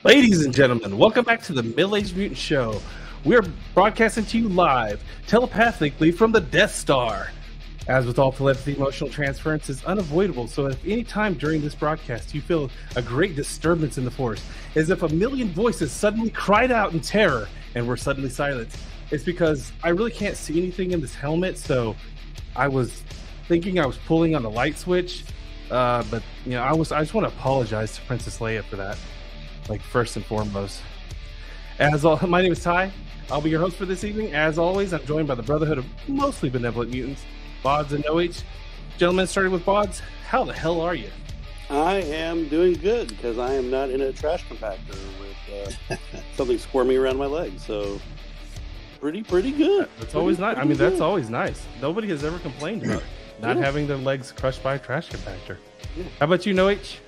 Ladies and gentlemen, welcome back to the Middle-Aged Mutant Show. We're broadcasting to you live, telepathically from the Death Star. As with all telepathy, emotional transference is unavoidable, so if any time during this broadcast you feel a great disturbance in the Force, as if a million voices suddenly cried out in terror and were suddenly silenced, it's because I really can't see anything in this helmet, so I was thinking I was pulling on the light switch, but you know, I just want to apologize to Princess Leia for that. Like, first and foremost. My name is Ty. I'll be your host for this evening. As always, I'm joined by the Brotherhood of mostly benevolent mutants, Bodz and OH. Gentlemen, starting with Bodz, how the hell are you? I am doing good because I am not in a trash compactor with something squirming around my leg. So, pretty good. That's always nice. I mean, that's always nice. Nobody has ever complained about not having their legs crushed by a trash compactor. Yeah. How about you, OH?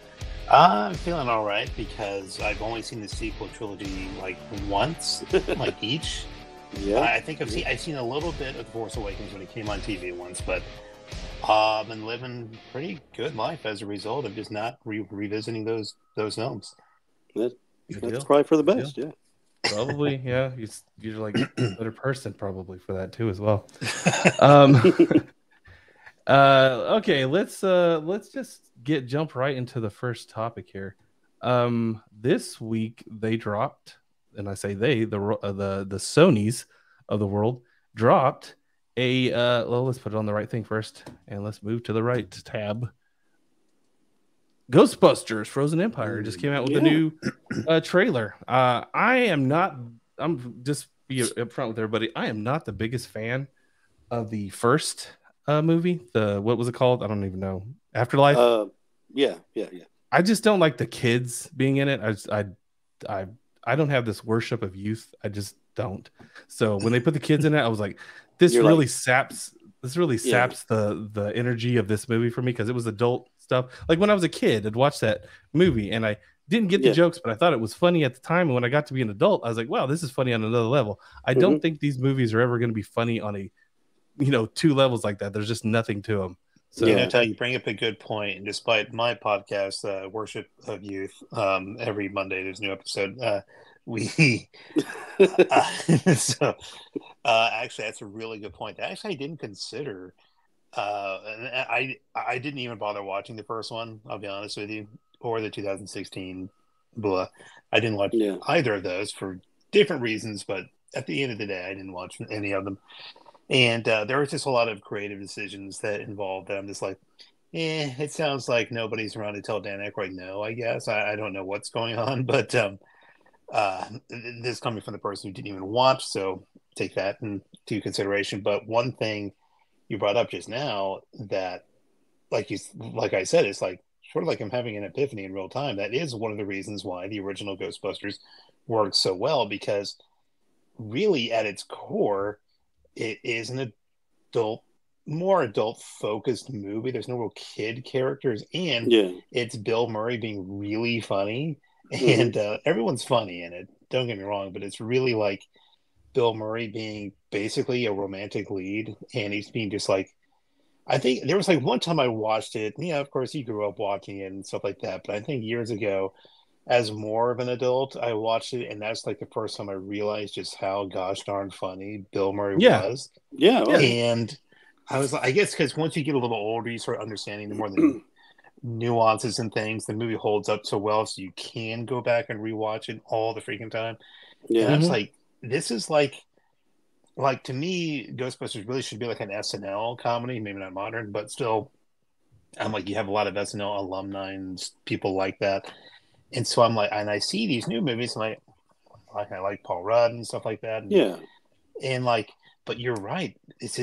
I'm feeling all right because I've only seen the sequel trilogy like once, like each. Yeah, I think I've seen a little bit of The Force Awakens when it came on TV once, but I've been living pretty good life as a result of just not revisiting those films. That's probably for the best. Yeah. Probably, yeah. You're like a better person probably for that too as well. Okay, let's just jump right into the first topic here. This week they dropped, and I say the Sonys of the world dropped a let's put it on the right thing first, and let's move to the right tab. Ghostbusters Frozen Empire just came out with a new trailer. I'm just be upfront with everybody. I am not the biggest fan of the first movie. What was it called? I don't even know. Afterlife. Yeah. I just don't like the kids being in it. I don't have this worship of youth. I just don't. So when they put the kids in it, I was like, this really saps the energy of this movie for me, because it was adult stuff. Like when I was a kid, I'd watch that movie and I didn't get the jokes, but I thought it was funny at the time. And when I got to be an adult, I was like, wow, this is funny on another level. I don't think these movies are ever going to be funny on a two levels like that. There's just nothing to them. So Ty, you bring up a good point. And despite my podcast, Worship of Youth, every Monday there's a new episode. Actually, that's a really good point. Actually, I didn't consider. I didn't even bother watching the first one. I'll be honest with you, or the 2016 blah. I didn't watch either of those for different reasons. But at the end of the day, I didn't watch any of them. And there was just a lot of creative decisions that involved that I'm just like, it sounds like nobody's around to tell Dan Aykroyd no, I guess. I don't know what's going on, but this coming from the person who didn't even watch, so take that into consideration. But one thing you brought up just now that, like I said, it's like sort of like I'm having an epiphany in real time. That is one of the reasons why the original Ghostbusters worked so well, because really at its core, it is an more adult-focused movie. There's no real kid characters, and it's Bill Murray being really funny, and everyone's funny in it. Don't get me wrong, but it's really like Bill Murray being basically a romantic lead, and he's being just like, I think there was like one time I watched it. Yeah, of course, he grew up watching it and stuff like that, but I think years ago, as more of an adult, I watched it, and that's like the first time I realized just how gosh darn funny Bill Murray was. Yeah. And I was like, I guess because once you get a little older, you start understanding the more the nuances and things. The movie holds up so well, so you can go back and rewatch it all the freaking time. Yeah. And I was like, this is like to me, Ghostbusters really should be like an SNL comedy, maybe not modern, but still, I'm like, you have a lot of SNL alumni and people like that. And so I'm like, and I see these new movies, and I like Paul Rudd and stuff like that. And like, but you're right. It's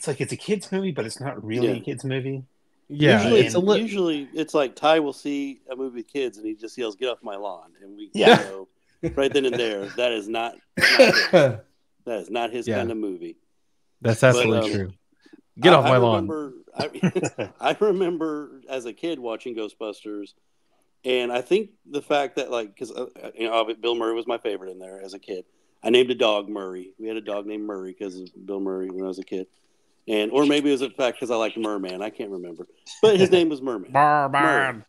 like it's a kid's movie, but it's not really a kid's movie. Yeah. Usually it's like Ty will see a movie with kids, and he just yells, "Get off my lawn!" And we go right then and there. That is not his kind of movie. That's absolutely true. Get off my lawn. I remember as a kid watching Ghostbusters. And I think the fact that, like, because Bill Murray was my favorite in there as a kid. I named a dog Murray. We had a dog named Murray because of Bill Murray when I was a kid. Or maybe it was a fact because I liked Merman. I can't remember. But his name was Merman. Merman.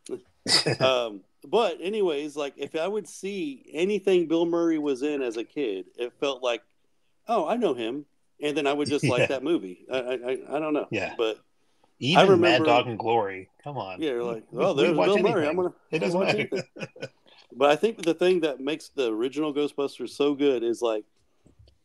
But anyways, like if I would see anything Bill Murray was in as a kid, it felt like, oh, I know him, and then I would just like that movie. I don't know. Yeah. But even I remember, Mad Dog and Glory. Come on. Yeah, you're like, oh, there's Bill Murray. It doesn't watch matter. anything. But I think the thing that makes the original Ghostbusters so good is like,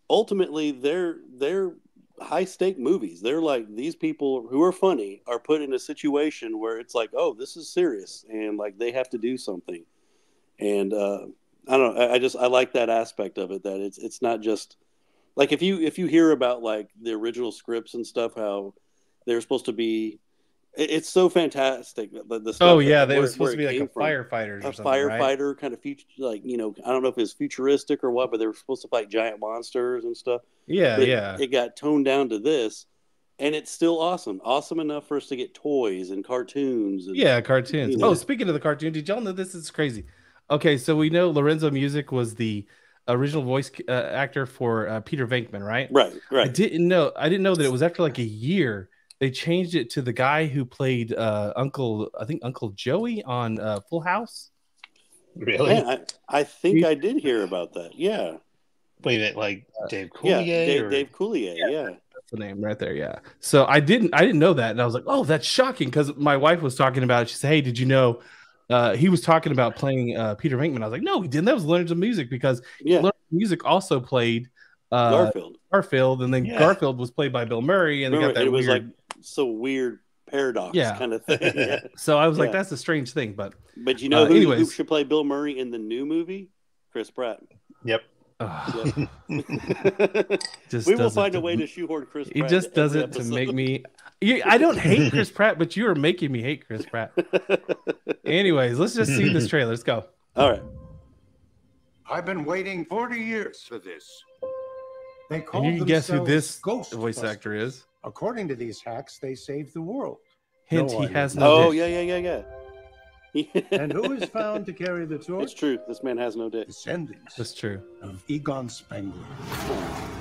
ultimately, they're high stake movies. They're like, these people who are funny are put in a situation where it's like, oh, this is serious, and like they have to do something. And I don't know. I like that aspect of it, that it's not just like if you hear about like the original scripts and stuff, how they're supposed to be. It's so fantastic. The stuff. Oh yeah, they were supposed to be like a firefighter or something, firefighter, right? kind of like I don't know if it's futuristic or what, but they were supposed to fight giant monsters and stuff. Yeah, It got toned down to this, and it's still awesome enough for us to get toys and cartoons. And, cartoons. Oh, speaking of the cartoon, did y'all know this is crazy? Okay, so we know Lorenzo Music was the original voice actor for Peter Venkman, right? Right. I didn't know that it was after like a year. They changed it to the guy who played Uncle Joey on Full House. Really? Yeah, I think I did hear about that. Yeah. Played it like Dave Coulier? Yeah, Dave Coulier, yeah. That's the name right there, yeah. So I didn't know that, and I was like, oh, that's shocking, because my wife was talking about it. She said, hey, did you know he was talking about playing Peter Venkman? I was like, no, he didn't. That was Leonard Music, because Leonard Music also played Garfield, and then Garfield was played by Bill Murray, and it was like so weird paradox kind of thing. Yeah. So I was like, that's a strange thing, but you know who should play Bill Murray in the new movie? Chris Pratt. Yep. We will find a way to shoehorn Chris Pratt. He just does it to make me. I don't hate Chris Pratt, but you are making me hate Chris Pratt. Anyways, let's just see this trailer. Let's go. All right. I've been waiting 40 years for this. They call and you can guess who this Ghostbusters. Voice actor is. According to these hacks, they saved the world. Hint, he has no dick. Yeah. And who is found to carry the torch? It's true. This man has no dick. Descendants. That's true. Of Egon Spengler.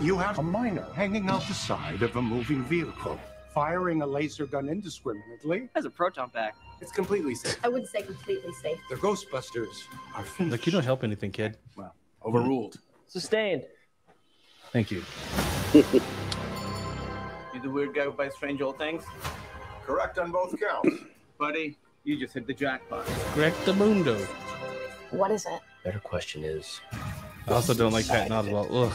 You have a miner hanging out the side of a moving vehicle, firing a laser gun indiscriminately. Has a proton pack. It's completely safe. I wouldn't say completely safe. The Ghostbusters are finished. Look, you don't help anything, kid. Well, overruled. Sustained. Thank you. You the weird guy who buys strange old things? Correct on both counts. Buddy, you just hit the jackpot. Correctamundo. What is it? Better question is... I also don't like Patton Oswalt. Ugh.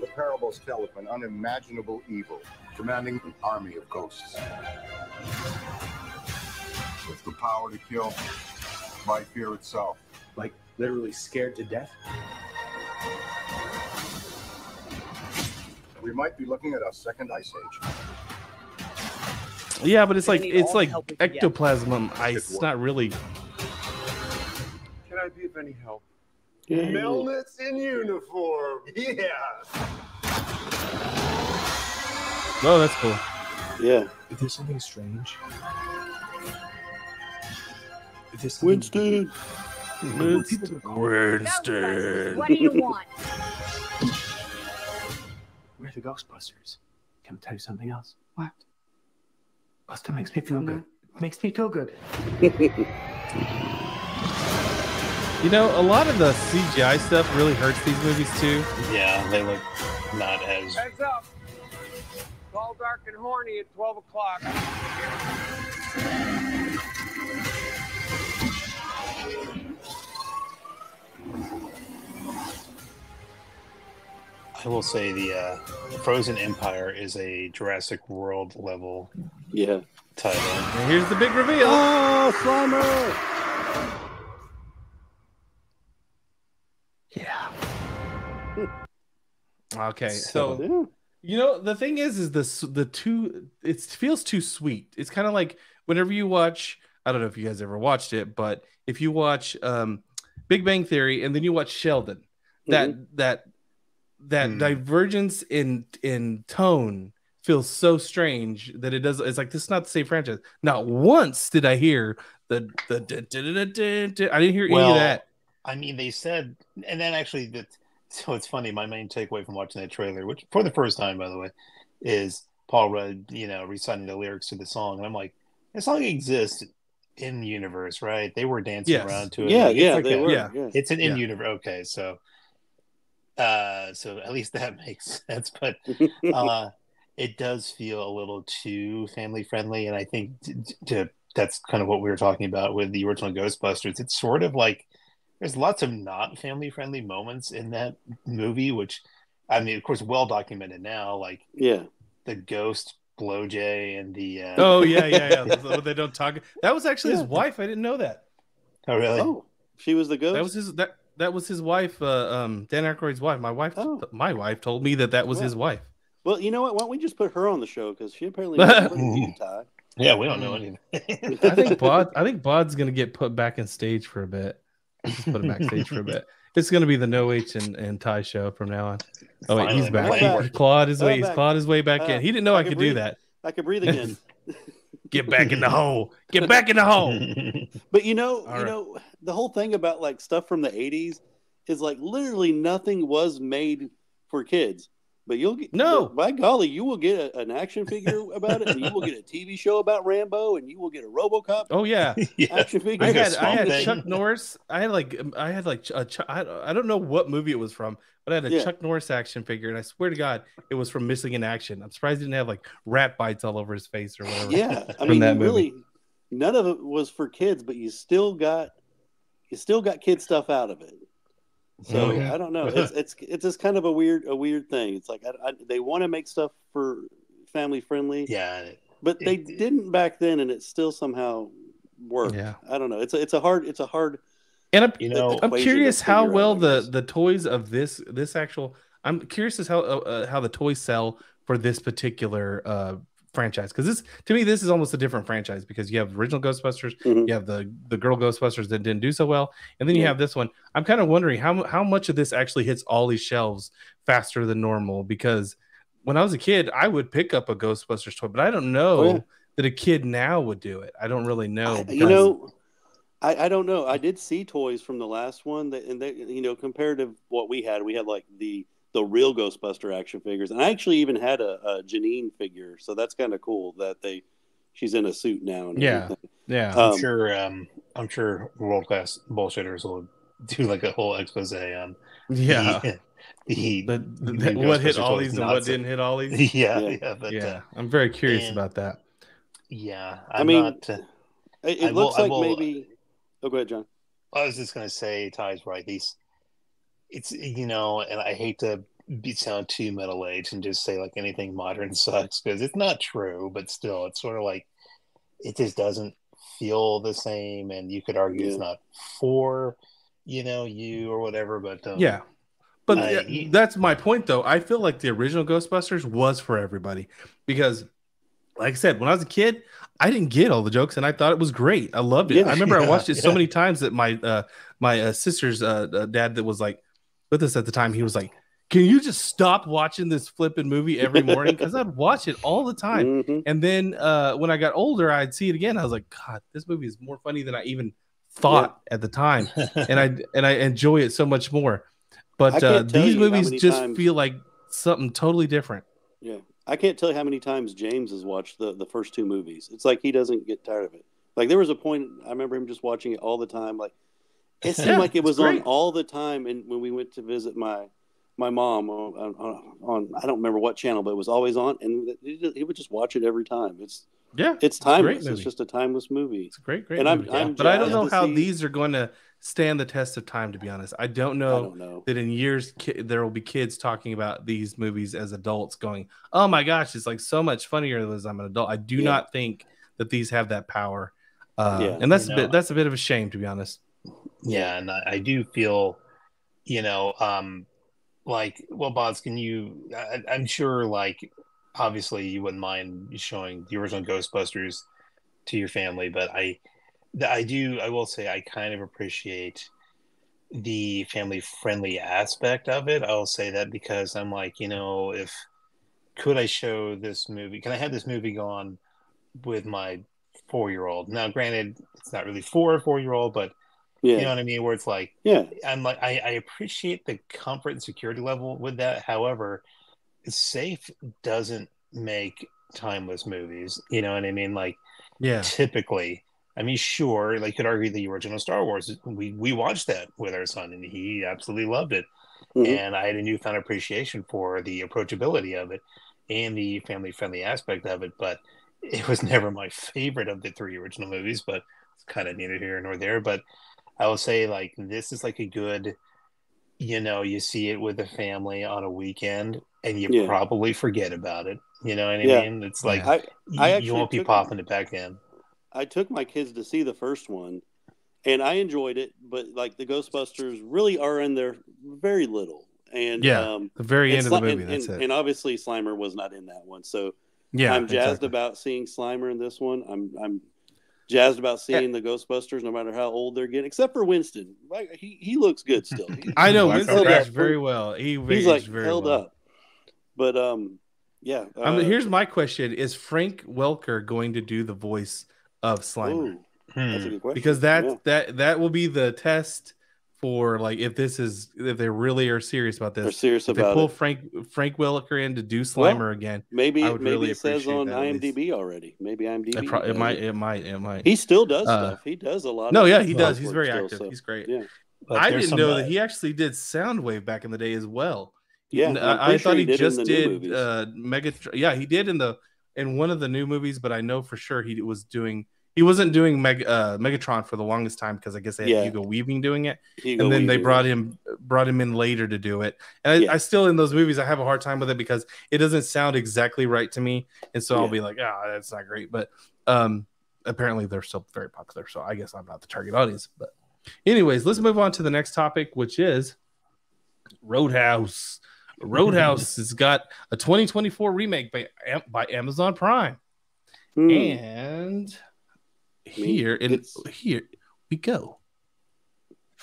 The parables tell of an unimaginable evil commanding an army of ghosts. With the power to kill by fear itself. Like, literally scared to death? We might be looking at a second ice age. Yeah, but it's like ectoplasm ice. It's not really. Can I be of any help? Yeah. Melnitz in uniform. Yeah. Oh, that's cool. Yeah. If there's something strange... Winston. Winston. What do you want? We're the Ghostbusters. Can I tell you something else? What? Buster makes me feel good. Makes me feel good. You know, a lot of the CGI stuff really hurts these movies too. Yeah, they look not as... Heads up. It's all dark and horny at 12 o'clock. I will say the Frozen Empire is a Jurassic World level title. And here's the big reveal. Oh, Slimer! Yeah. Okay, so you know the thing is the two. It feels too sweet. It's kind of like whenever you watch. I don't know if you guys ever watched it, but if you watch Big Bang Theory and then you watch Sheldon, that divergence in tone feels so strange that it does. It's like this is not the same franchise. Not once did I hear the I didn't hear any of that. I mean, they said, and then actually so it's funny. My main takeaway from watching that trailer, which for the first time, by the way, is Paul Rudd, reciting the lyrics to the song, and I'm like, the song exists in the universe, right? They were dancing around to it. They were. Yeah. It's an in universe. Okay, so at least that makes sense. But it does feel a little too family friendly, and I think that's kind of what we were talking about with the original Ghostbusters. It's sort of like there's lots of not family friendly moments in that movie, which, I mean, of course, well documented now. Like the ghost blowjay and the They don't talk. That was actually his wife. I didn't know that. Oh, really? Oh, she was the ghost. That was his that was his wife. Dan Aykroyd's wife. My wife told me that was his wife. Well, you know what? Why don't we just put her on the show, because she apparently knows you, Ty. Yeah, we don't know anything. I think Bod's gonna get put back in stage for a bit. Just put him backstage for a bit. It's gonna be the No H and Ty show from now on. Oh wait, he's back. He's clawed his way back in. He didn't know I could do that. I could breathe again. Get back in the hole. Get back in the hole. But the whole thing about like stuff from the 80s is like literally nothing was made for kids. But by golly, you will get an action figure about it, and you will get a TV show about Rambo, and you will get a RoboCop. Oh yeah, action figure. I had Chuck Norris. I don't know what movie it was from, but I had a Chuck Norris action figure, and I swear to God, it was from Missing in Action. I'm surprised he didn't have like rat bites all over his face or whatever. Yeah, I mean, really, none of it was for kids, but you still got kid stuff out of it. So I don't know. It's just kind of a weird thing. It's like they want to make stuff for family friendly. Yeah, but they didn't back then, and it still somehow worked. Yeah, I don't know. It's a hard. And I'm curious how well the toys of this actual. I'm curious as how the toys sell for this particular franchise, because to me this is almost a different franchise, because you have original Ghostbusters, you have the girl Ghostbusters that didn't do so well, and then you have this one. I'm kind of wondering how much of this actually hits all these shelves faster than normal, because when I was a kid I would pick up a Ghostbusters toy, but I don't know that a kid now would do it. I don't really know. I don't know. I did see toys from the last one compared to what we had like the real Ghostbuster action figures, and I actually even had a Janine figure, so that's kind of cool that she's in a suit now. And everything. I'm sure world class bullshitters will do like a whole expose on what hit Ollies and what didn't hit Ollies. I'm very curious about that. Yeah, it looks like maybe. Oh, go ahead, John. I was just gonna say, Ty's right. It's and I hate to sound too middle aged and just say like anything modern sucks, because it's not true, but still it's sort of like it just doesn't feel the same, and you could argue it's not for you or whatever, but that's my point though. I feel like the original Ghostbusters was for everybody, because like I said, when I was a kid I didn't get all the jokes, and I thought it was great. I loved it. I remember I watched it so many times that my sister's dad that was like with us at the time, he was like, can you just stop watching this flipping movie every morning? Because I'd watch it all the time. And then when I got older, I'd see it again. I was like, God, this movie is more funny than I even thought at the time. and I enjoy it so much more. But these movies just feel like something totally different. Yeah. I can't tell you how many times James has watched the first two movies. It's like he doesn't get tired of it. Like there was a point, I remember him just watching it all the time. Like it seemed like it was on all the time. And when we went to visit my mom on I don't remember what channel, but it was always on, and he would just watch it every time. It's timeless. It's just a timeless movie. It's a great movie. But I don't know how these are going to stand the test of time, to be honest. I don't know that in years there will be kids talking about these movies as adults going, oh my gosh, it's like so much funnier as I'm an adult. I do not think that these have that power. And that's a bit of a shame, to be honest. Yeah, and I do feel, like, well, Bodz, can you? I'm sure, like, obviously, you wouldn't mind showing the original Ghostbusters to your family, but I will say I kind of appreciate the family-friendly aspect of it. I'll say that because I'm like, could I show this movie? Can I have this movie go on with my 4-year-old? Now, granted, it's not really for a 4-year-old, but you know what I mean? Where it's like, I'm like, I appreciate the comfort and security level with that. However, safe doesn't make timeless movies. You know what I mean? Like, Yeah. typically, I mean, sure, like, you could argue the original Star Wars. We watched that with our son, and he absolutely loved it. Mm-hmm. And I had a newfound appreciation for the approachability of it and the family-friendly aspect of it. But it was never my favorite of the 3 original movies, but it's kind of neither here nor there. But I will say, like, this is like a good, you know, you see it with the family on a weekend and you probably forget about it. You know what I mean? It's like, you won't be popping it back in. I took my kids to see the first one, and I enjoyed it, but like the Ghostbusters really are in there very little. And the very end of the movie, that's it. And obviously Slimer was not in that one. So I'm jazzed about seeing Slimer in this one. I'm jazzed about seeing the Ghostbusters, no matter how old they're getting, except for Winston. Like, he looks good still. I know Winston aged very well. He's like very held well. up. But here's my question: is Frank Welker going to do the voice of Slimer? Ooh, that's a good question. Because that will be the test for, like, if they really are serious about this. They're serious if about they pull it. Frank Welker in to do Slimer again. Maybe really it says on that, IMDb already. Maybe IMDb. It might. He still does stuff. He does a lot. No, of yeah, he does. He's work very still, active. so, He's great. Yeah. I didn't know that he actually did Soundwave back in the day as well. I thought he just did Megatron. Yeah, he did in one of the new movies, but I know for sure he wasn't doing Megatron for the longest time because I guess they had Hugo Weaving doing it, and then they brought him in later to do it. And I still, in those movies, I have a hard time with it because it doesn't sound exactly right to me, and so I'll be like, that's not great. But apparently they're still very popular, so I guess I'm not the target audience. But anyways, let's move on to the next topic, which is Roadhouse. Roadhouse has got a 2024 remake by Amazon Prime, and here we go.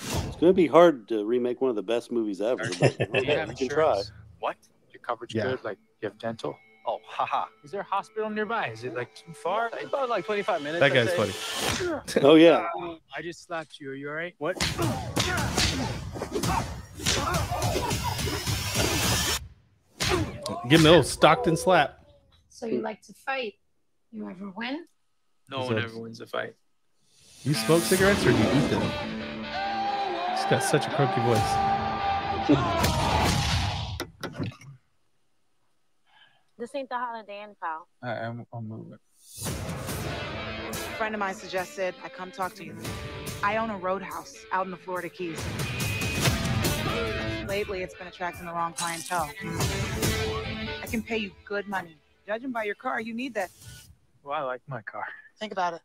It's going to be hard to remake one of the best movies ever, but you can try. What? Your coverage good? Like, you have dental? Oh, haha. Is there a hospital nearby? Is it, like, too far? About like 25 minutes. That guy's funny. Oh, yeah. I just slapped you. Are you all right? What? Give him a little Stockton slap. So you like to fight? You ever win? No one ever wins a fight. You smoke cigarettes or do you eat them? He's got such a croaky voice. This ain't the Holiday Inn, pal. I'll move it. A friend of mine suggested I come talk to you. I own a Roadhouse out in the Florida Keys. Lately, it's been attracting the wrong clientele. I can pay you good money. Judging by your car, you need that. Well, I like my car. Think about it.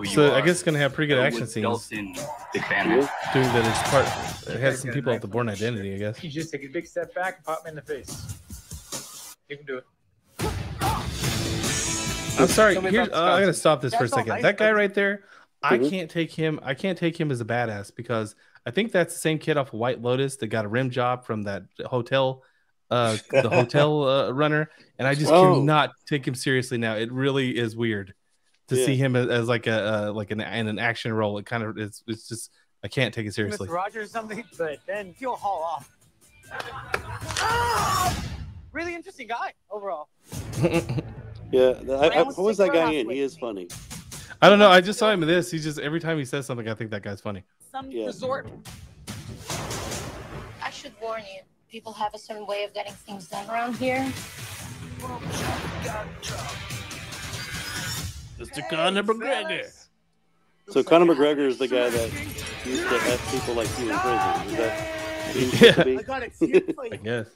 So I guess it's gonna have pretty good action scenes. Doing that, it has some people at the Bourne Identity, I guess. You just take a big step back and pop me in the face. You can do it. I'm sorry. I gotta stop this for a second. That guy right there, I can't take him. I can't take him as a badass because I think that's the same kid off of White Lotus that got a rim job from that hotel, the hotel runner, and I just cannot take him seriously now. It really is weird to see him as like in an action role. It kind of it's just I can't take it seriously. Mr. Rogers or something, but then he'll haul off. Really interesting guy overall. Yeah, what was that guy in? He is funny. I don't know. I just saw him in this. He's just every time he says something, I think that guy's funny. Some resort. I should warn you. People have a certain way of getting things done around here. Mr. Conor McGregor. So Conor McGregor is the guy that used to have people like you in prison. Is that I got it. Seriously. I guess.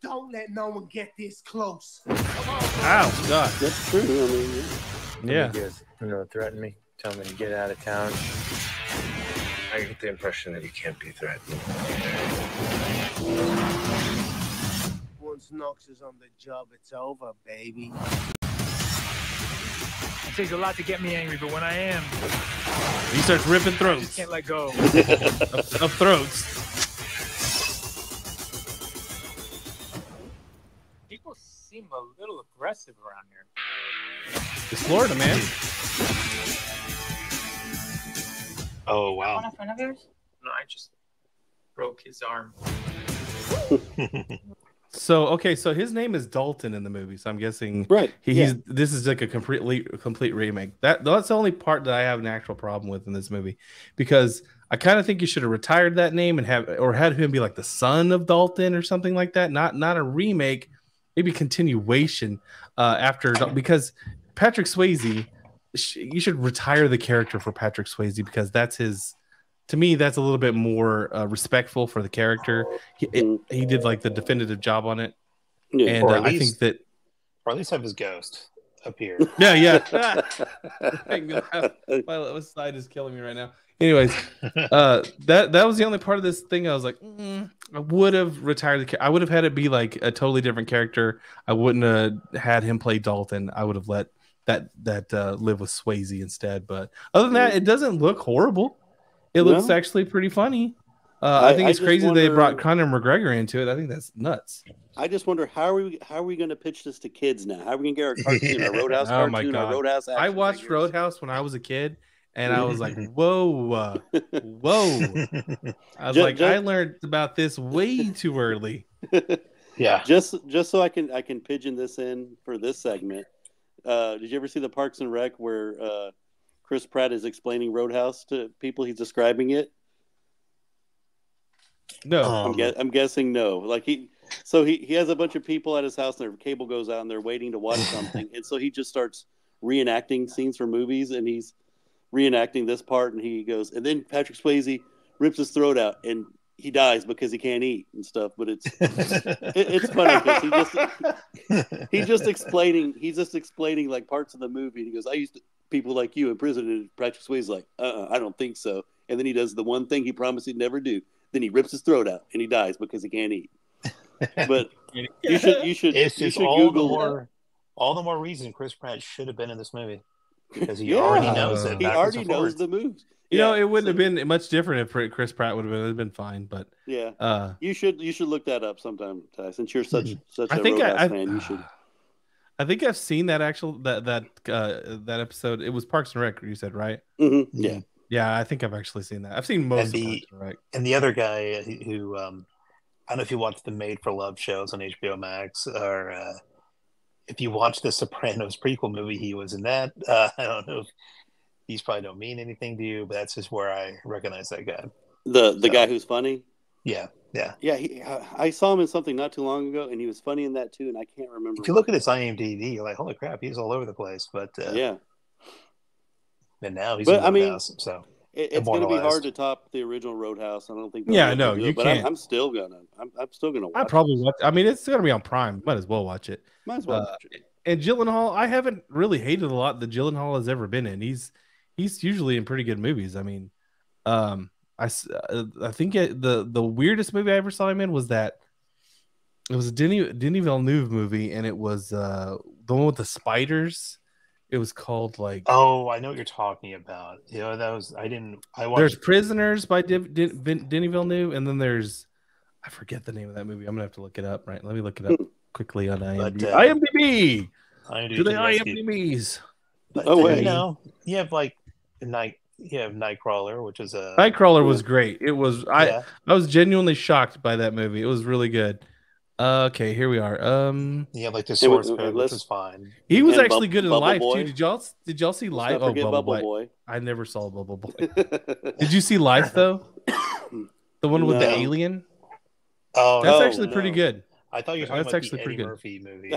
Don't let no one get this close. Ow, God. That's true. I mean, yeah. Threaten me. Tell me to get out of town. I get the impression that you can't be threatened. Once Knox is on the job, it's over, baby. It takes a lot to get me angry, but when I am, he starts ripping throats. I just can't let go of throats. People seem a little aggressive around here. It's Florida, man. Oh, wow. One in front of yours? No, I just broke his arm. So his name is Dalton in the movie, so I'm guessing right. This is like a complete remake. That's the only part that I have an actual problem with in this movie, because I kind of think you should have retired that name and had him be like the son of Dalton or something like that. Not a remake, maybe continuation after, because Patrick Swayze, you should retire the character for Patrick Swayze, because that's his. To me, that's a little bit more respectful for the character. He did like the definitive job on it, and I think that, or at least have his ghost appear. Yeah. My side is killing me right now. Anyways, that was the only part of this thing I was like, I would have retired the. I would have had it be like a totally different character. I wouldn't have had him play Dalton. I would have let that live with Swayze instead. But other than that, it doesn't look horrible. It looks actually pretty funny. I think it's crazy they brought Conor McGregor into it. I think that's nuts. I just wonder how are we going to pitch this to kids now? How are we going to get our cartoon, our Roadhouse cartoon, my God. our Roadhouse action I watched figures? Roadhouse when I was a kid, and I was like, whoa. I was I learned about this way too early. Yeah. Just so I can pigeon this in for this segment. Did you ever see the Parks and Rec where Chris Pratt is explaining Roadhouse to people? He's describing it. No, I'm guessing no. Like he has a bunch of people at his house, and their cable goes out, and they're waiting to watch something, and so he just starts reenacting scenes from movies, and he's reenacting this part, and he goes, and then Patrick Swayze rips his throat out, and he dies because he can't eat and stuff. But it's funny because he's just explaining like parts of the movie. And he goes, I used to people like you in prison, and Patrick Swayze's like, I don't think so. And then he does the one thing he promised he'd never do. Then he rips his throat out and he dies because he can't eat. But you should Google all the more reason Chris Pratt should have been in this movie, because he already knows it. He already knows the moves. You know, it wouldn't have been much different if Chris Pratt would have been fine. But yeah, you should look that up sometime, Ty, since you're such a Roadhouse fan. You should. I think I've seen that that episode. It was Parks and Rec, you said, right? Mm-hmm. Yeah, I think I've actually seen that. I've seen most of Parks and Rec. And the other guy who I don't know if you watch the Made for Love shows on HBO Max, or if you watch the Sopranos prequel movie, he was in that. I don't know if these probably don't mean anything to you, but that's just where I recognize that guy. The guy who's funny? Yeah. I saw him in something not too long ago, and he was funny in that too, and I can't remember. If you look at his IMDb, you're like, holy crap, he's all over the place. But yeah. And now he's in Roadhouse, so it's going to be hard to top the original Roadhouse. I don't think. Yeah, no, you but can't. I'm still gonna watch. I probably watch. I mean, it's going to be on Prime. Might as well watch it. Might as well watch it. And Gyllenhaal, I haven't really hated a lot that Gyllenhaal has ever been in. He's usually in pretty good movies. I mean, I think the weirdest movie I ever saw him in was that it was a Denis Villeneuve movie, and it was the one with the spiders. It was called like. Oh, I know what you're talking about. Yeah, that was. There's Prisoners by Denis Villeneuve, and then there's, I forget the name of that movie. I'm gonna have to look it up. Right, let me look it up quickly on IMDb. Do they IMDb's? You know, you have like Nightcrawler, which is a Nightcrawler was great. It was I was genuinely shocked by that movie. It was really good. Okay, here we are. Yeah, like the source code, which is fine. He was actually good in Life too. Did y'all see Life? Oh, Bubble Boy. I never saw Bubble Boy. Did you see Life though? The one with the alien. Oh, that's actually pretty good. I thought you were talking about the Eddie Murphy movie.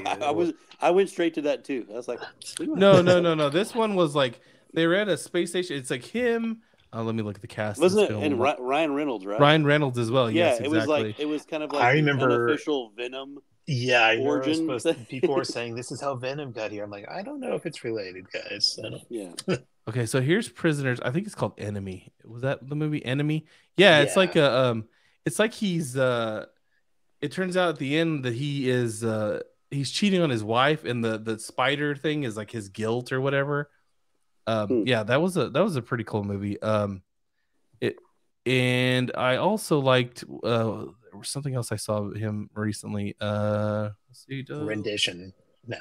I went straight to that too. I was like, no. This one was like they were at a space station. It's like him. Let me look at the cast. Wasn't it? And Ryan Reynolds, right? Ryan Reynolds as well. Yeah, yes, exactly. It was kind of like I remember unofficial Venom. Yeah, I origin. People were saying this is how Venom got here. I'm like, I don't know if it's related, guys. Yeah. Okay, so here's Prisoners. I think it's called Enemy. Was that the movie Enemy? Yeah, it's like it's like he's it turns out at the end that he is he's cheating on his wife, and the spider thing is like his guilt or whatever. Yeah, that was a pretty cool movie. And I also liked there was something else I saw him recently. Let's see, Rendition. No.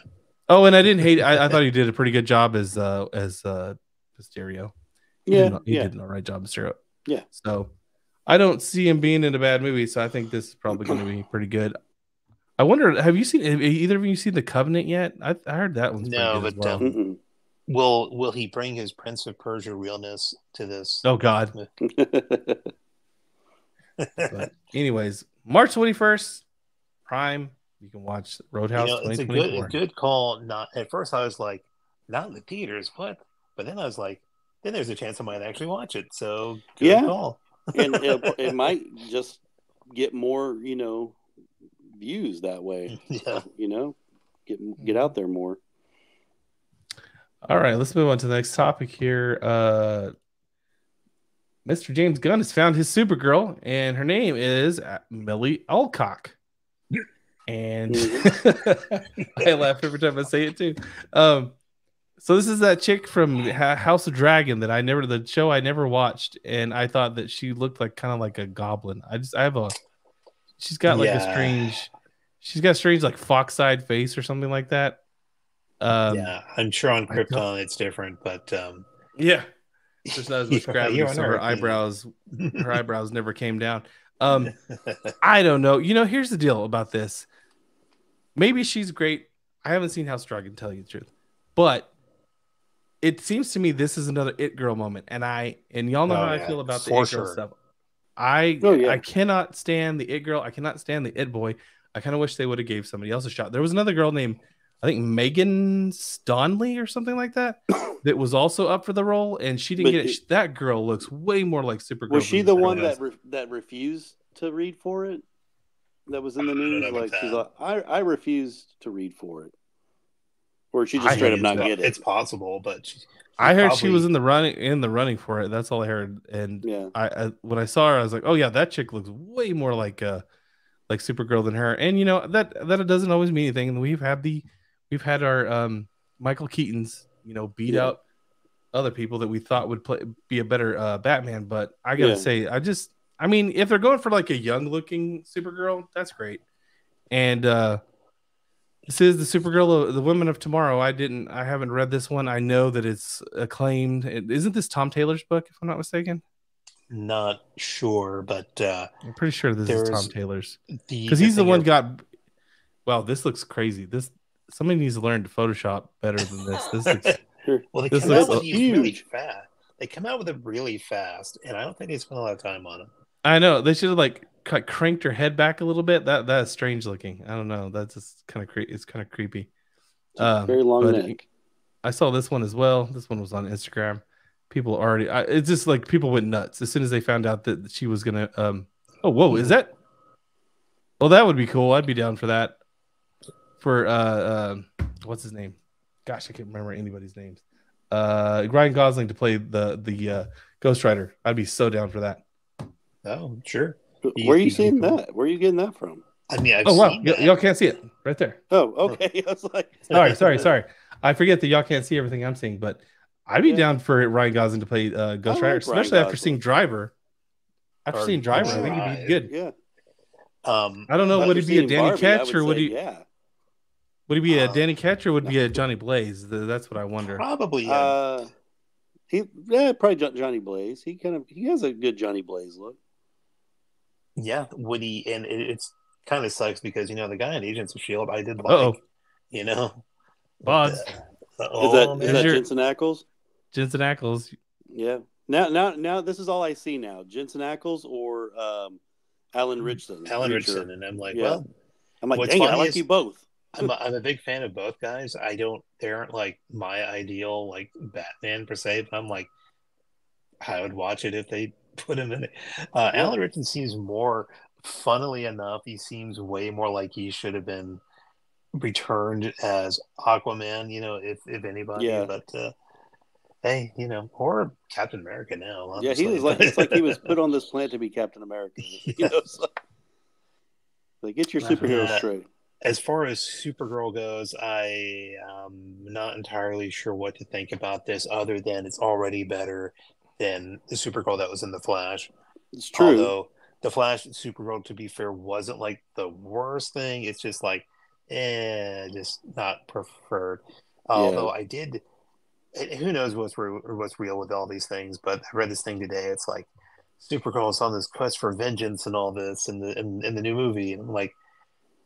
Oh, and I didn't hate. I thought he did a pretty good job as Mysterio. Yeah, he did an alright job as Mysterio. Yeah. So I don't see him being in a bad movie. So I think this is probably going to be pretty good. I I wonder, have either of you seen The Covenant yet? I heard that one's pretty good as well. Will he bring his Prince of Persia realness to this? Oh God. But anyways, March 21st, Prime. You can watch Roadhouse 2024. It's a good call. Not at first, I was like, not in the theaters, what? But then I was like, then there's a chance I might actually watch it. So good call. And it might just get more, views that way. Yeah. Get out there more. All right, let's move on to the next topic here. Mr. James Gunn has found his Supergirl, and her name is Millie Alcock. And I laugh every time I say it too. So this is that chick from House of Dragon that I never watched, and I thought that she looked kind of like a goblin. She's got a strange like fox-eyed face or something like that. I'm sure on Krypton it's different, but yeah. There's not as much gravity, so her eyebrows never came down. I don't know. Here's the deal about this. Maybe she's great. I haven't seen House of Dragon, to tell you the truth. But it seems to me this is another It Girl moment. And y'all know how I feel about the It Girl stuff. I cannot stand the It Girl. I cannot stand the It Boy. I kind of wish they would have gave somebody else a shot. There was another girl named, I think, Megan Stonley or something like that was also up for the role, and she didn't get it. That girl looks way more like Supergirl. Was she the one that refused to read for it? That was in the news. She's like, I refused to read for it, or she just straight up not get it. It's possible, but I heard she was in the running for it. That's all I heard. And I when I saw her, I was like, oh yeah, that chick looks way more like Supergirl than her. And that it doesn't always mean anything. And we've had our Michael Keaton's beat out other people that we thought would be a better Batman. But I gotta say, if they're going for like a young looking Supergirl, that's great. And this is the Supergirl, the Women of Tomorrow. I haven't read this one. I know that it's acclaimed. Isn't this Tom Taylor's book, if I'm not mistaken? Not sure, but I'm pretty sure this is Tom Taylor's, because he's the one Wow, this looks crazy. Somebody needs to learn to Photoshop better than this. This looks well, they come out with these really fast. They come out with it really fast, and I don't think they spent a lot of time on it. I know they should have cranked her head back a little bit. That is strange looking. I don't know. That's just kind of it's kind of creepy. Very long neck. I saw this one as well. This one was on Instagram. People already. It's just like people went nuts as soon as they found out that she was gonna. Oh, whoa! Is that? Well, that would be cool. I'd be down for that. For what's his name? Gosh, I can't remember anybody's names. Ryan Gosling to play the Ghost Rider. I'd be so down for that. Oh, sure. Where are you seeing that? Where are you getting that from? I mean, y'all can't see it right there. Oh, okay. I was like, sorry. I forget that y'all can't see everything I'm seeing, but I'd be down for Ryan Gosling to play Ghost Rider, especially after seeing Driver. I think he'd be good. Yeah. I don't know. Would he be a Danny Ketch or would he? Yeah. Would he be a Danny Ketch or would he be a Johnny Blaze? That's what I wonder. Probably. Probably Johnny Blaze. He has a good Johnny Blaze look. Yeah, would he? And it's kind of sucks because the guy in Agents of S.H.I.E.L.D. I did like. Bodz. Is that Jensen Ackles? Jensen Ackles. Yeah. Now this is all I see now. Jensen Ackles or Alan Ritchson. And I'm like, well, I'm like, dang, I like you both. I'm a big fan of both guys. They aren't like my ideal like Batman per se, but I'm like, I would watch it if they put him in it. Alan Ritchson seems more, funnily enough, he seems way more like he should have been returned as Aquaman, if anybody. Yeah. But hey, or Captain America now. Honestly. Yeah, he was like, it's like he was put on this planet to be Captain America. Like, get your superhero straight. As far as Supergirl goes, I am not entirely sure what to think about this, other than it's already better than the Supergirl that was in The Flash. It's true. Although The Flash and Supergirl, to be fair, wasn't like the worst thing. It's just like, just not preferred. Although I did, who knows what's real with all these things, but I read this thing today. It's like Supergirl is on this quest for vengeance and all this in the new movie. And I'm like,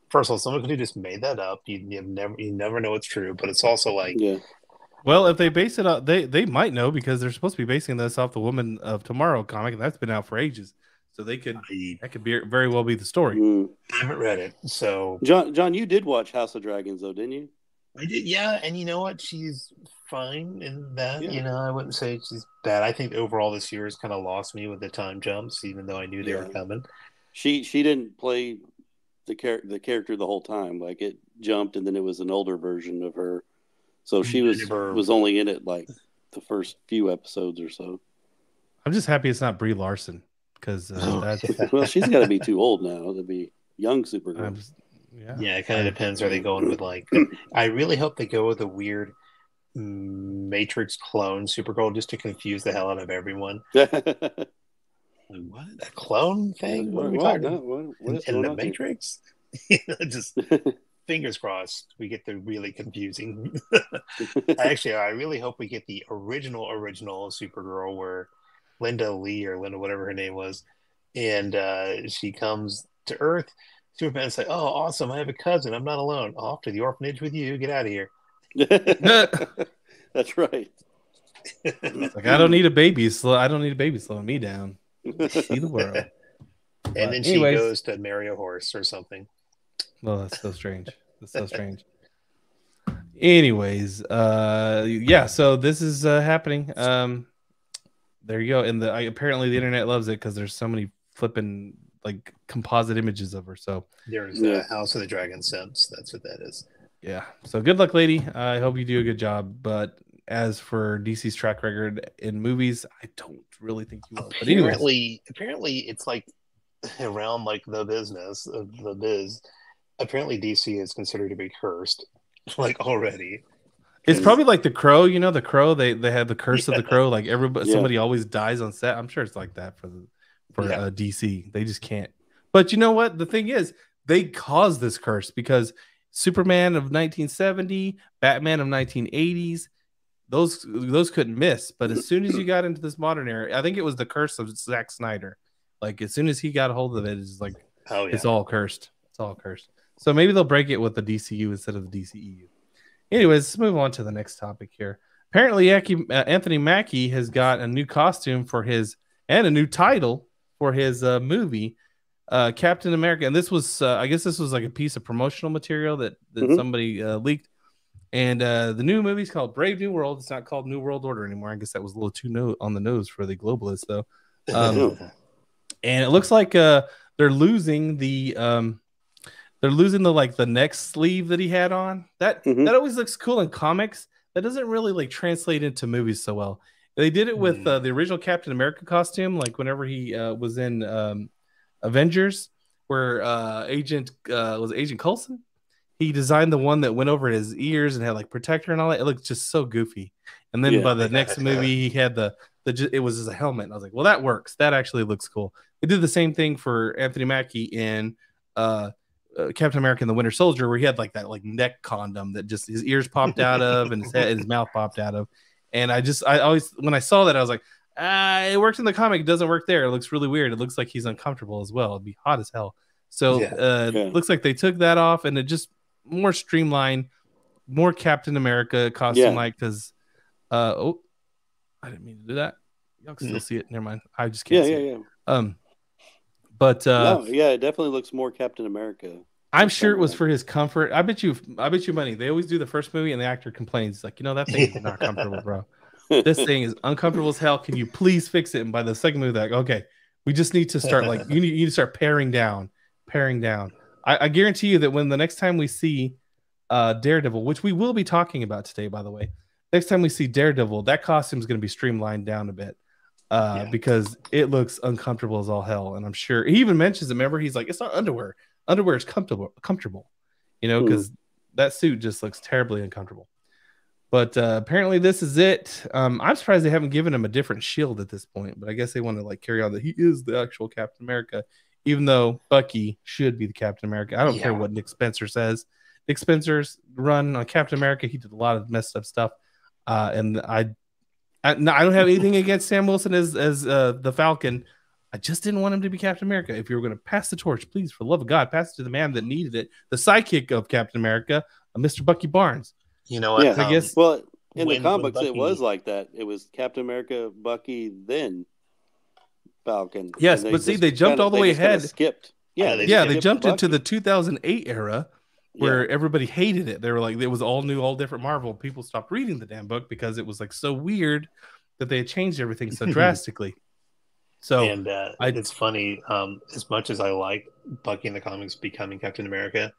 first of all, someone could have just made that up. You never know it's true, but it's also like, yeah. Well, if they base it on, they might know because they're supposed to be basing this off the Woman of Tomorrow comic, and that's been out for ages. So that could very well be the story. I haven't read it, so John, you did watch House of Dragons, though, didn't you? I did, yeah. And you know what? She's fine in that. Yeah. You know, I wouldn't say she's bad. I think overall this year has kind of lost me with the time jumps, even though I knew they were coming. She didn't play the character the whole time. Like, it jumped, and then it was an older version of her. So she was only in it like the first few episodes or so. I'm just happy it's not Brie Larson because that's well, she's got to be too old now to be young Supergirl. Yeah, it kind of depends. Are they going with like? I really hope they go with a weird Matrix clone Supergirl just to confuse the hell out of everyone. What, a clone thing? What are we talking about? In the Matrix? Just fingers crossed we get the really confusing. Actually, I really hope we get the original Supergirl where Linda Lee or Linda whatever her name was, and she comes to Earth. Superman's like, "Oh, awesome! I have a cousin. I'm not alone. Off to the orphanage with you. Get out of here." That's right. Like, I don't need a baby slowing me down. See the world. And then she goes to marry a horse or something. Well, that's so strange. Anyways, so this is happening. There you go. And apparently the internet loves it because there's so many flipping like composite images of her. So there's the House of the Dragon Sims. That's what that is. Yeah. So good luck, lady. I hope you do a good job. But as for DC's track record in movies, I don't really think you will. But apparently it's like around like the business of the biz. Apparently DC is considered to be cursed, like already. It's probably like The Crow. You know, The Crow. They have the curse of the Crow. Like somebody always dies on set. I'm sure it's like that for DC. They just can't. But you know what? The thing is, they caused this curse because Superman of 1970, Batman of 1980s, those couldn't miss. But as soon as you got into this modern era, I think it was the curse of Zack Snyder. Like as soon as he got a hold of it, it's like it's all cursed. It's all cursed. So maybe they'll break it with the DCU instead of the DCEU. Anyways, let's move on to the next topic here. Apparently, Anthony Mackie has got a new costume for and a new title for his movie, Captain America. And this was, I guess, this was like a piece of promotional material that somebody leaked. And the new movie is called Brave New World. It's not called New World Order anymore. I guess that was a little too on the nose for the globalists, though. And it looks like they're losing the. They're losing the neck sleeve that he had on. That always looks cool in comics. That doesn't really like translate into movies so well. They did it with the original Captain America costume, like whenever he was in Avengers, where Agent Coulson. He designed the one that went over his ears and had like protector and all that. It looked just so goofy. And then by the next movie, he had it was just a helmet. And I was like, well, that works. That actually looks cool. They did the same thing for Anthony Mackie in Captain America and the Winter Soldier, where he had like that like neck condom that just his ears popped out of and his head and his mouth popped out of. And I always, when I saw that, I was like, it worked in the comic. It doesn't work there. It looks really weird. It looks like he's uncomfortable as well. It'd be hot as hell. So it looks like they took that off and it just more streamlined, more Captain America costume like because I didn't mean to do that. Y'all can still see it. Never mind. I just can't see it. But it definitely looks more Captain America. I'm sure it was for his comfort. I bet you money. They always do the first movie and the actor complains like, that thing is not comfortable, bro. This thing is uncomfortable as hell. Can you please fix it? And by the second movie, they're like, okay, we just need to start like you need to start paring down. I guarantee you that when the next time we see Daredevil, which we will be talking about today, by the way, next time we see Daredevil, that costume is going to be streamlined down a bit. Because it looks uncomfortable as all hell, and I'm sure he even mentions it. Remember, he's like, "It's not underwear. Underwear is comfortable, because that suit just looks terribly uncomfortable." But apparently, this is it. I'm surprised they haven't given him a different shield at this point, but I guess they want to like carry on that he is the actual Captain America, even though Bucky should be the Captain America. I don't care what Nick Spencer says. Nick Spencer's run on Captain America, he did a lot of messed up stuff, and I don't have anything against Sam Wilson as the Falcon. I just didn't want him to be Captain America. If you were going to pass the torch, please, for the love of God, pass it to the man that needed it, the sidekick of Captain America, Mr. Bucky Barnes. You know what? Yeah, I guess. Well, in the when comics, Bucky- it was like that. It was Captain America, Bucky, then Falcon. Yes, And but see, they jumped all the way ahead. Skipped. Yeah, They skipped jumped into Bucky. the 2008 era where everybody hated it. They were like, it was all new, all different Marvel. People stopped reading the damn book because it was like so weird that they had changed everything so drastically. So, and it's funny. As much as I like Bucky in the comics becoming Captain America,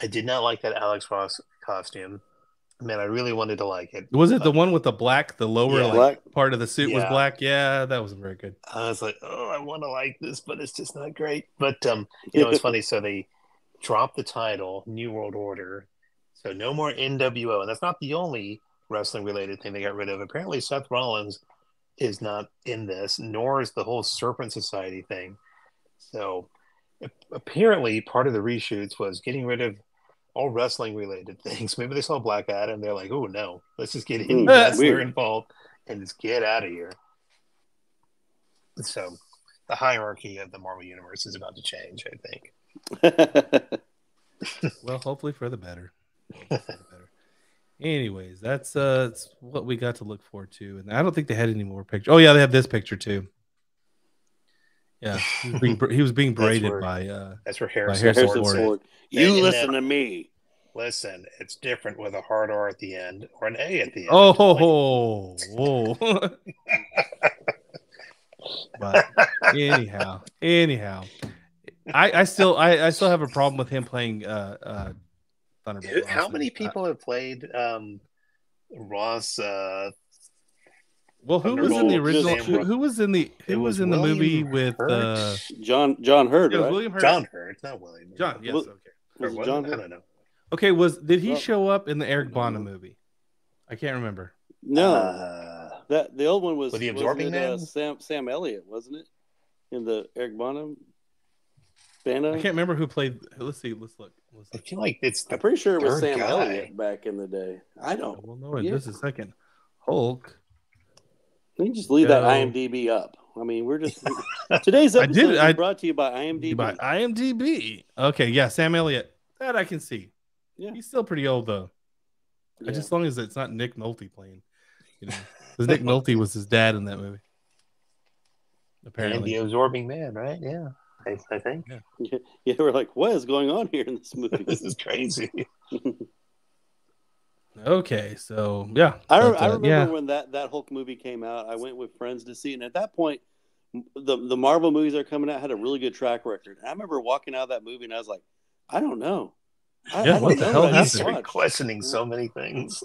I did not like that Alex Ross costume. Man, I really wanted to like it. Was it the one with the black, the lower part of the suit was Yeah. black? Yeah, that wasn't very good. I was like, oh, I want to like this, but it's just not great. But it's funny. So they dropped the title New World Order, so no more NWO, and that's not the only wrestling related thing they got rid of. Apparently, Seth Rollins is not in this, nor is the whole Serpent Society thing. So apparently, part of the reshoots was getting rid of all wrestling related things. Maybe they saw Black Adam, they're like, oh no, let's just get any wrestler involved and just get out of here. So the hierarchy of the Marvel Universe is about to change, I think. Well, hopefully for the better. Anyways, that's what we got to look forward to. And I don't think they had any more pictures. Oh, yeah, they have this picture too. Yeah, he was being braided that's where by Harrison Ford. You listen to me. Listen, it's different with a hard R at the end or an A at the end. Whoa. But anyhow, I still have a problem with him playing Thunderbolt. How many people have played Ross? Well, who was in the original? Who was in the movie with John Hurt? Right? William Hurt. John Hurt, not William. John, yes, okay. Was it John Hurt? I don't know. Okay, did he show up in the Eric Bana movie? I can't remember. No, the old one was the Absorbing Man. Sam Elliott, wasn't it? In the Eric Bana. Bana? I can't remember who played. Let's see. Let's look. I feel like I'm pretty sure it was Sam guy. Elliott back in the day. I don't. We'll know in just a second. Hulk. Let me just leave that IMDb up. I mean, we're just today's episode is brought to you by IMDb. By IMDb. Okay, yeah, Sam Elliott. That I can see. Yeah, he's still pretty old though. Yeah. Just as long as it's not Nick Nolte playing, because Nick Nolte was his dad in that movie. Apparently, and the Absorbing Man, right? Yeah, I think. Yeah, we're like, what is going on here in this movie? This is crazy. Okay, so yeah, I remember when that Hulk movie came out. I went with friends to see it, and at that point, the Marvel movies that are coming out had a really good track record. And I remember walking out of that movie, and I was like, I don't know. What the hell happened? You're questioning so many things.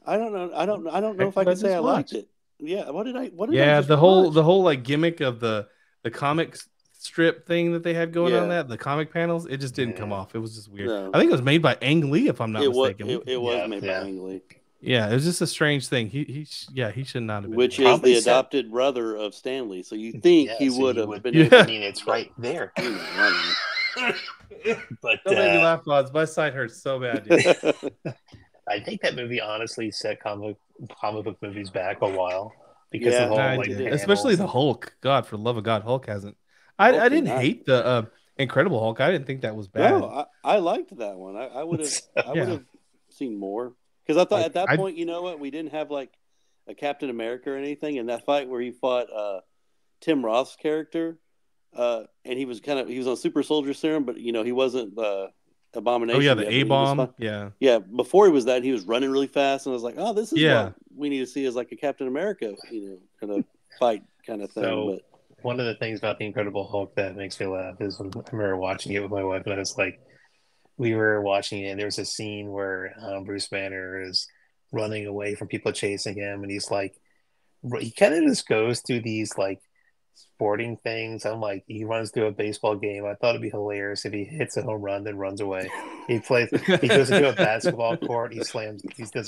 I don't know. I don't know if I can say I liked it. Yeah. What did I the whole like gimmick of the comics strip thing that they had going on the comic panels, it just didn't come off. It was just weird. No. I think it was made by Ang Lee, if I'm not mistaken. It was made by Ang Lee. Yeah, it was just a strange thing. He should not have been. Which is the adopted brother of Stanley. So you think he would have been? I mean, it's right there. But don't make me laugh, Bodz. My side hurts so bad. Dude. I think that movie honestly set comic book movies back a while because of the whole especially the Hulk. God, for the love of God, Hulk hasn't. I didn't hate the Incredible Hulk. I didn't think that was bad. No, I liked that one. I would have seen more because I thought at that point, you know what, we didn't have like a Captain America or anything. In that fight where he fought Tim Roth's character, and he was on Super Soldier Serum, but he wasn't Abomination. Oh yeah, the A-bomb. Yeah. Before he was that, he was running really fast, and I was like, oh, this is what we need to see as like a Captain America, kind of fight kind of thing. So, one of the things about the Incredible Hulk that makes me laugh is when I remember watching it with my wife, and I was like, we were watching it, and there's a scene where Bruce Banner is running away from people chasing him, and he's like, he kind of just goes through these like sporting things. I'm like, he runs through a baseball game. I thought it'd be hilarious if he hits a home run then runs away. He goes into a basketball court, he does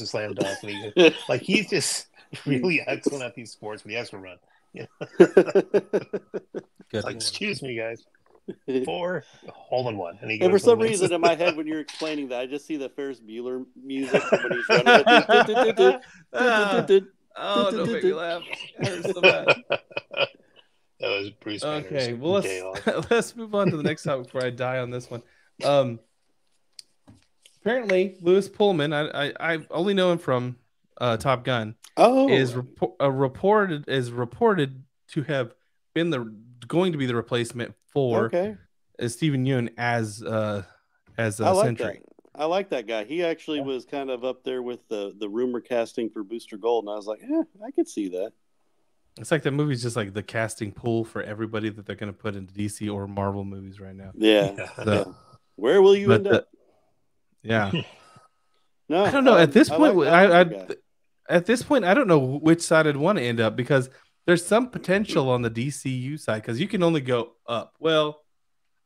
a slam dunk, and he's just really excellent at these sports, but he has to run. Like, excuse me, guys. 4 hole in one, and for some reason in my head when you're explaining that, I just see the Ferris Bueller music when he's running. Oh, don't make me laugh. It hurts so bad. That Bruce Okay, Banner's well day let's off. let's move on to the next topic before I die on this one. Apparently, Lewis Pullman, I only know him from Top Gun. Is reported to have been going to be the replacement for Stephen Yeun as Sentry. I like that guy. He actually was kind of up there with the rumor casting for Booster Gold, and I was like, I could see that. It's like that movie's just like the casting pool for everybody that they're going to put into DC or Marvel movies right now. Yeah. Where will you end up? Yeah. No, I don't know. At this point, at this point, I don't know which side I'd want to end up because there's some potential on the DCU side because you can only go up. Well,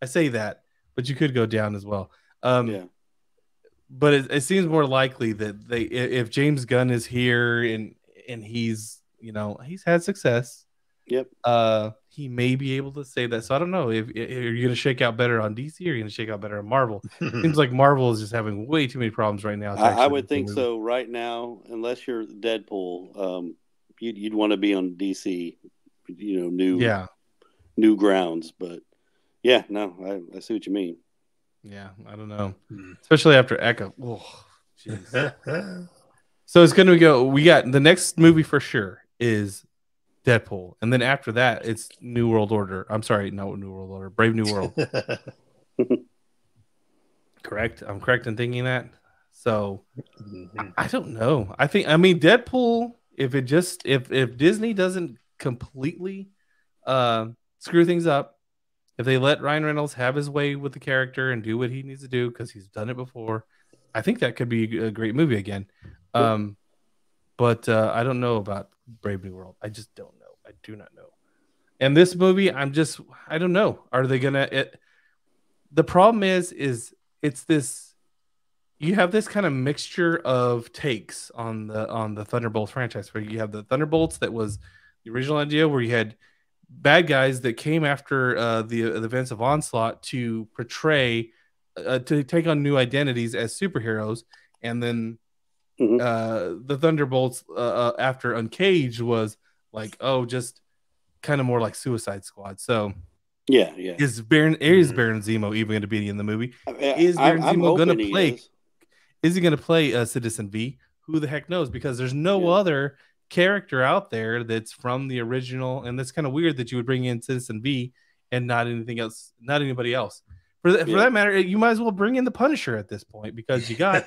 I say that, but you could go down as well. But it seems more likely that if James Gunn is here and he's had success. Yep. He may be able to say that. So I don't know if you're going to shake out better on DC or you're going to shake out better on Marvel. Seems like Marvel is just having way too many problems right now. I would think so right now, unless you're Deadpool, you'd want to be on DC, new grounds. But yeah, no, I see what you mean. Yeah, I don't know, especially after Echo. Oh, jeez. So it's going to go. We got the next movie for sure is Deadpool, and then after that, it's New World Order. I'm sorry, not New World Order, Brave New World. Correct. I'm correct in thinking that. So I don't know. I mean, Deadpool. If Disney doesn't completely screw things up. If they let Ryan Reynolds have his way with the character and do what he needs to do because he's done it before, I think that could be a great movie again. But I don't know about Brave New World. I just don't know. I do not know. And this movie, I don't know. Are they gonna? The problem is it's this. You have this kind of mixture of takes on the Thunderbolts franchise, where you have the Thunderbolts that was the original idea, where you had bad guys that came after the events of Onslaught to portray, to take on new identities as superheroes, and then the Thunderbolts after Uncaged was like, just kind of more like Suicide Squad. So yeah. Is Baron Zemo even going to be in the movie? Is Baron Zemo going to play? Is he going to play Citizen V? Who the heck knows? Because there's no other character out there that's from the original, and that's kind of weird that you would bring in Citizen V and not anything else, not anybody else. For that matter, you might as well bring in the Punisher at this point because you got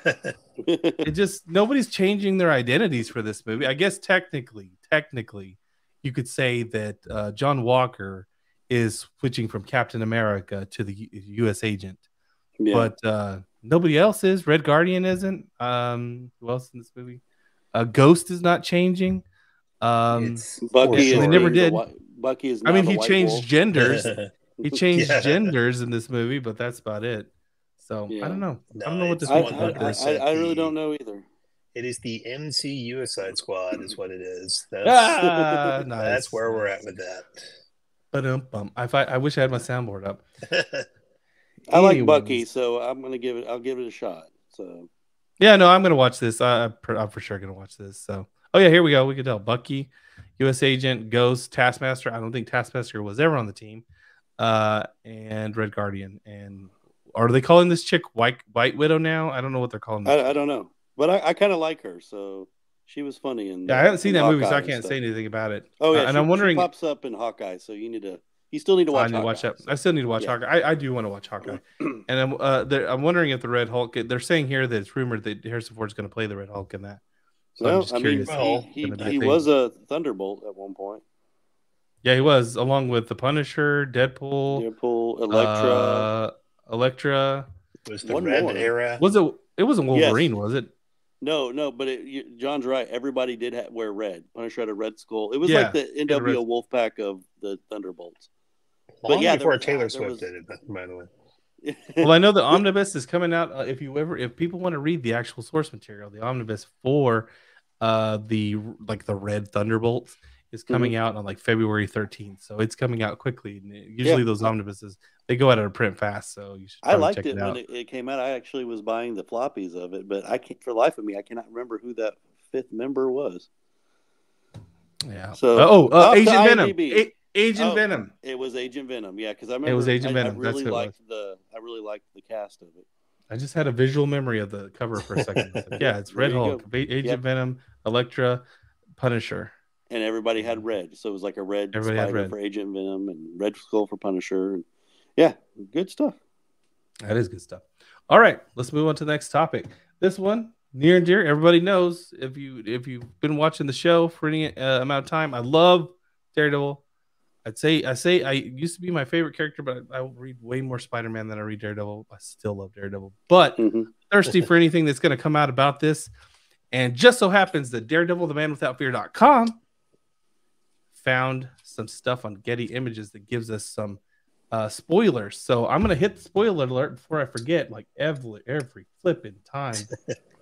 nobody's changing their identities for this movie. I guess technically, you could say that John Walker is switching from Captain America to the U.S. agent, but nobody else is. Red Guardian isn't. Who else in this movie? Ghost is not changing. Bucky. They never did. Bucky is. I mean, he changed genders. He changed genders in this movie, but that's about it. So I don't know. I don't know what this one. I really don't know either. It is the MC Suicide Squad, is what it is. That's, nice. That's where we're at with that. I wish I had my soundboard up. I like Bucky, so I'll give it a shot. So yeah, no, I'm gonna watch this. I'm for sure gonna watch this. So here we go. We can tell Bucky, U.S. Agent, Ghost, Taskmaster. I don't think Taskmaster was ever on the team. And Red Guardian. And are they calling this chick White Widow now? I don't know what they're calling this. I don't know, but I kind of like her. So she was funny. I haven't seen that movie, so I can't say anything about it. Oh yeah, and I'm wondering, she pops up in Hawkeye, so you still need to watch. I still need to watch Hawkeye. I do want to watch Hawkeye. And I'm wondering if the Red Hulk. They're saying here that it's rumored that Harrison Ford's going to play the Red Hulk in that. So he was a Thunderbolt at one point. Yeah, he was, along with the Punisher, Deadpool, Elektra. It was the Red era. It wasn't Wolverine, was it? No, but John's right. Everybody did wear red. Punisher had a red skull. It was like the NWO Wolfpack of the Thunderbolts. Long before Taylor Swift did it, by the way. Well, I know the omnibus is coming out. If people want to read the actual source material, the omnibus for the Red Thunderbolts is coming out on February 13th. So it's coming out quickly. And usually those omnibuses, they go out of print fast. So you should. I liked it when it came out. I actually was buying the floppies of it, but for the life of me, I cannot remember who that fifth member was. Yeah. So Agent Venom. Agent Venom. It was Agent Venom. Yeah, because I remember It was Agent Venom. I really That's who liked I really liked the cast of it. I just had a visual memory of the cover for a second. Like, yeah, it's Red Hulk, Agent Venom, Elektra, Punisher. And everybody had red. So it was like a red spider for Agent Venom and Red Skull for Punisher. And yeah, good stuff. That is good stuff. All right, let's move on to the next topic. This one, near and dear, everybody knows if you've been watching the show for any amount of time. I love Daredevil. I used to be my favorite character, but I read way more Spider-Man than I read Daredevil. I still love Daredevil, but thirsty for anything that's going to come out about this. And just so happens that Daredevil, the Man Without Fear.com found some stuff on Getty Images that gives us some spoilers. So I'm going to hit the spoiler alert before I forget, like every flipping time.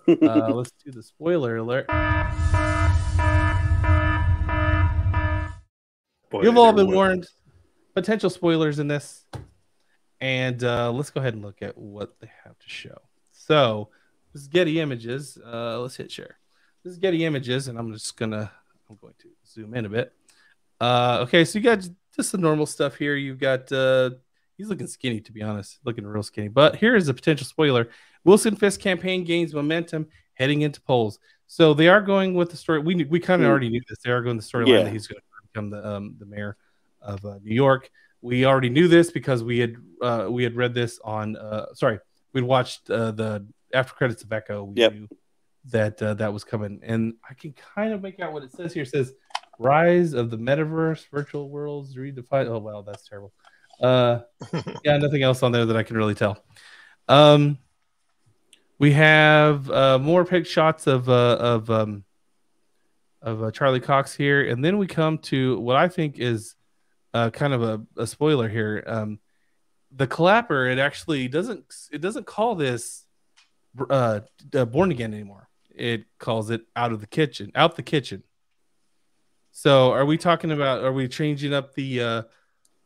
Let's do the spoiler alert. You've all been warned. Potential spoilers in this. And let's go ahead and look at what they have to show. So this is Getty Images. Let's hit share. This is Getty Images, and I'm going to zoom in a bit. Okay, so you got just the normal stuff here. You've got he's looking skinny, to be honest, looking real skinny. But here is a potential spoiler. Wilson Fisk campaign gains momentum heading into polls. So they are going with the story. We kind of already knew this. They are going the storyline that he's going to become the mayor of New York. We already knew this because we had read this on we'd watched the after credits of Echo. We knew that that was coming, and I can kind of make out what it says here. It says Rise of the Metaverse, Virtual Worlds Redefined. Oh wow, that's terrible. Yeah, nothing else on there that I can really tell. We have more pic shots of Charlie Cox here, and then we come to what I think is kind of a spoiler here. The clapper, it actually doesn't call this Born Again anymore. It calls it Out the Kitchen. So are we talking about? Are we changing up the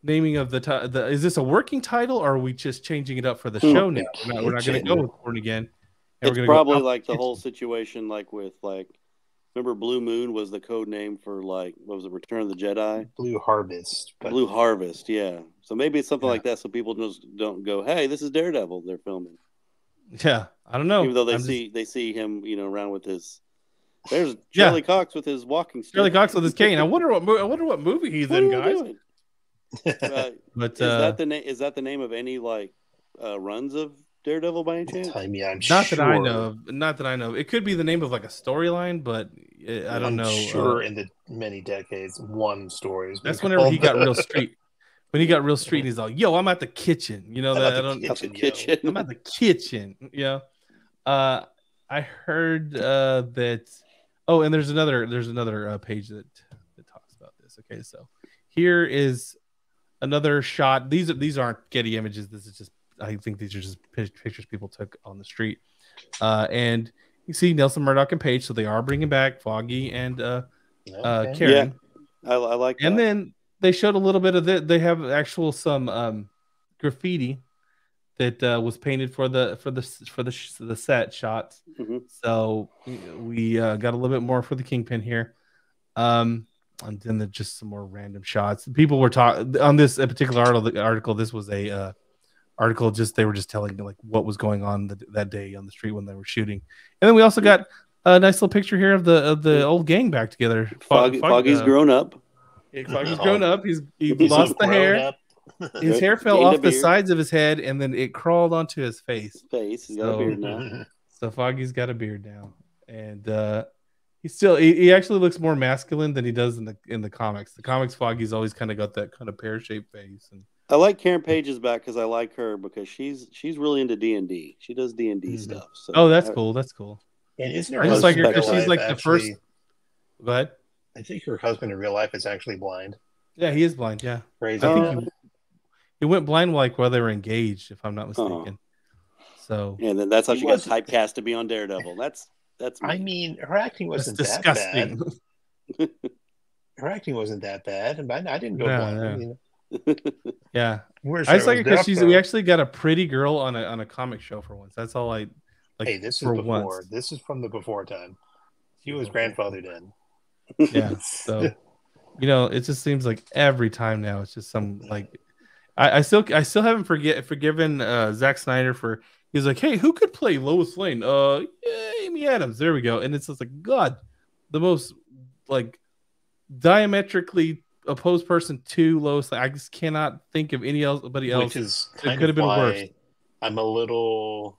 naming of the? Is this a working title, or are we just changing it up for the show now? We're not going to go with Born Again. It's probably like the whole situation, like with remember Blue Moon was the code name for what was it, Return of the Jedi? Blue Harvest. Blue Harvest, yeah. So maybe it's something like that, so people just don't go, "Hey, this is Daredevil." They're filming. Yeah, I don't know. Even though they see him, around with his. There's Charlie Cox with his walking stick. Charlie Cox with his cane. I wonder what movie he's in, guys. But is that the name of any runs of Daredevil by any chance? Not that I know of. It could be the name of a storyline, but I don't know. Sure, in the many decades, one story. That's whenever he got real street. When he got real street, he's like, "Yo, I'm at the kitchen." You know that I'm at the kitchen. Yeah. I heard that. Oh, and there's another page that talks about this. Okay, so here is another shot. These aren't Getty Images. This is just, I think these are just pictures people took on the street. And you see Nelson Murdoch and Paige, so they are bringing back Foggy and Karen. Yeah, I like that. And then they showed a little bit of it. They have actual some graffiti that was painted for the set shots. Mm-hmm. So we got a little bit more for the Kingpin here. And then just some more random shots. People were talking on this particular article. This was a article they were just telling what was going on that day on the street when they were shooting. And then we also got a nice little picture here of the old gang back together. Foggy's grown up. Foggy's grown up. He's lost the hair. His hair fell off the sides of his head, and then it crawled onto his face. He's got a beard now. So Foggy's got a beard now, and he actually looks more masculine than he does in the comics. The comics, Foggy's always kind of got that kind of pear-shaped face. And I like Karen Page's back because I like her because she's really into D&D. She does D&D stuff. So that's cool. That's cool. And isn't her I just like her because she's the first. Go ahead. I think her husband in real life is actually blind. Yeah, he is blind. Yeah, crazy. I think he went blind while they were engaged, if I'm not mistaken. So yeah, then that's how she got typecast to be on Daredevil. That's. I mean, her acting wasn't that bad. Her acting wasn't that bad, and I didn't go blind. Yeah, I just like it because we actually got a pretty girl on a comic show for once. That's all I like. Hey, this is before. Once. This is from the before time. She was grandfathered in. Yeah. So You know, it just seems like every time now it's just some like I still haven't forgiven Zack Snyder for he's like, hey, who could play Lois Lane? Yeah, Amy Adams. There we go. And it's just like God, the most like diametrically opposed person to Lois Lane. I just cannot think of anybody else. Which is that could have been worse. I'm a little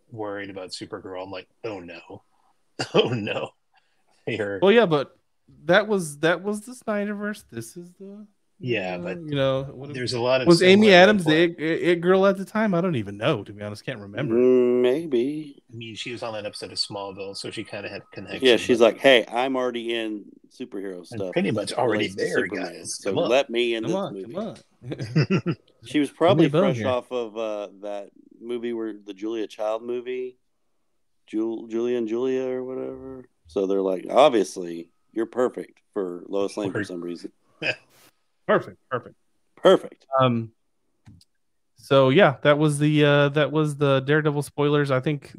worried about Supergirl. I'm like, oh no, oh no. Well, yeah, but that was the Snyderverse. This is the but you know, there's a lot of was Amy Adams the it girl at the time? I don't even know, to be honest. Can't remember. Maybe. I mean, she was on that episode of Smallville, so she kind of had a connection. Yeah, she's like, hey, I'm already in superhero stuff. Pretty much already there, guys. So let me in this movie. Come on. She was probably fresh off of that movie where the Julia Child movie, Julia and Julia or whatever. So they're like, obviously, you're perfect for Lois Lane for some reason. Perfect. So yeah, that was the Daredevil spoilers. I think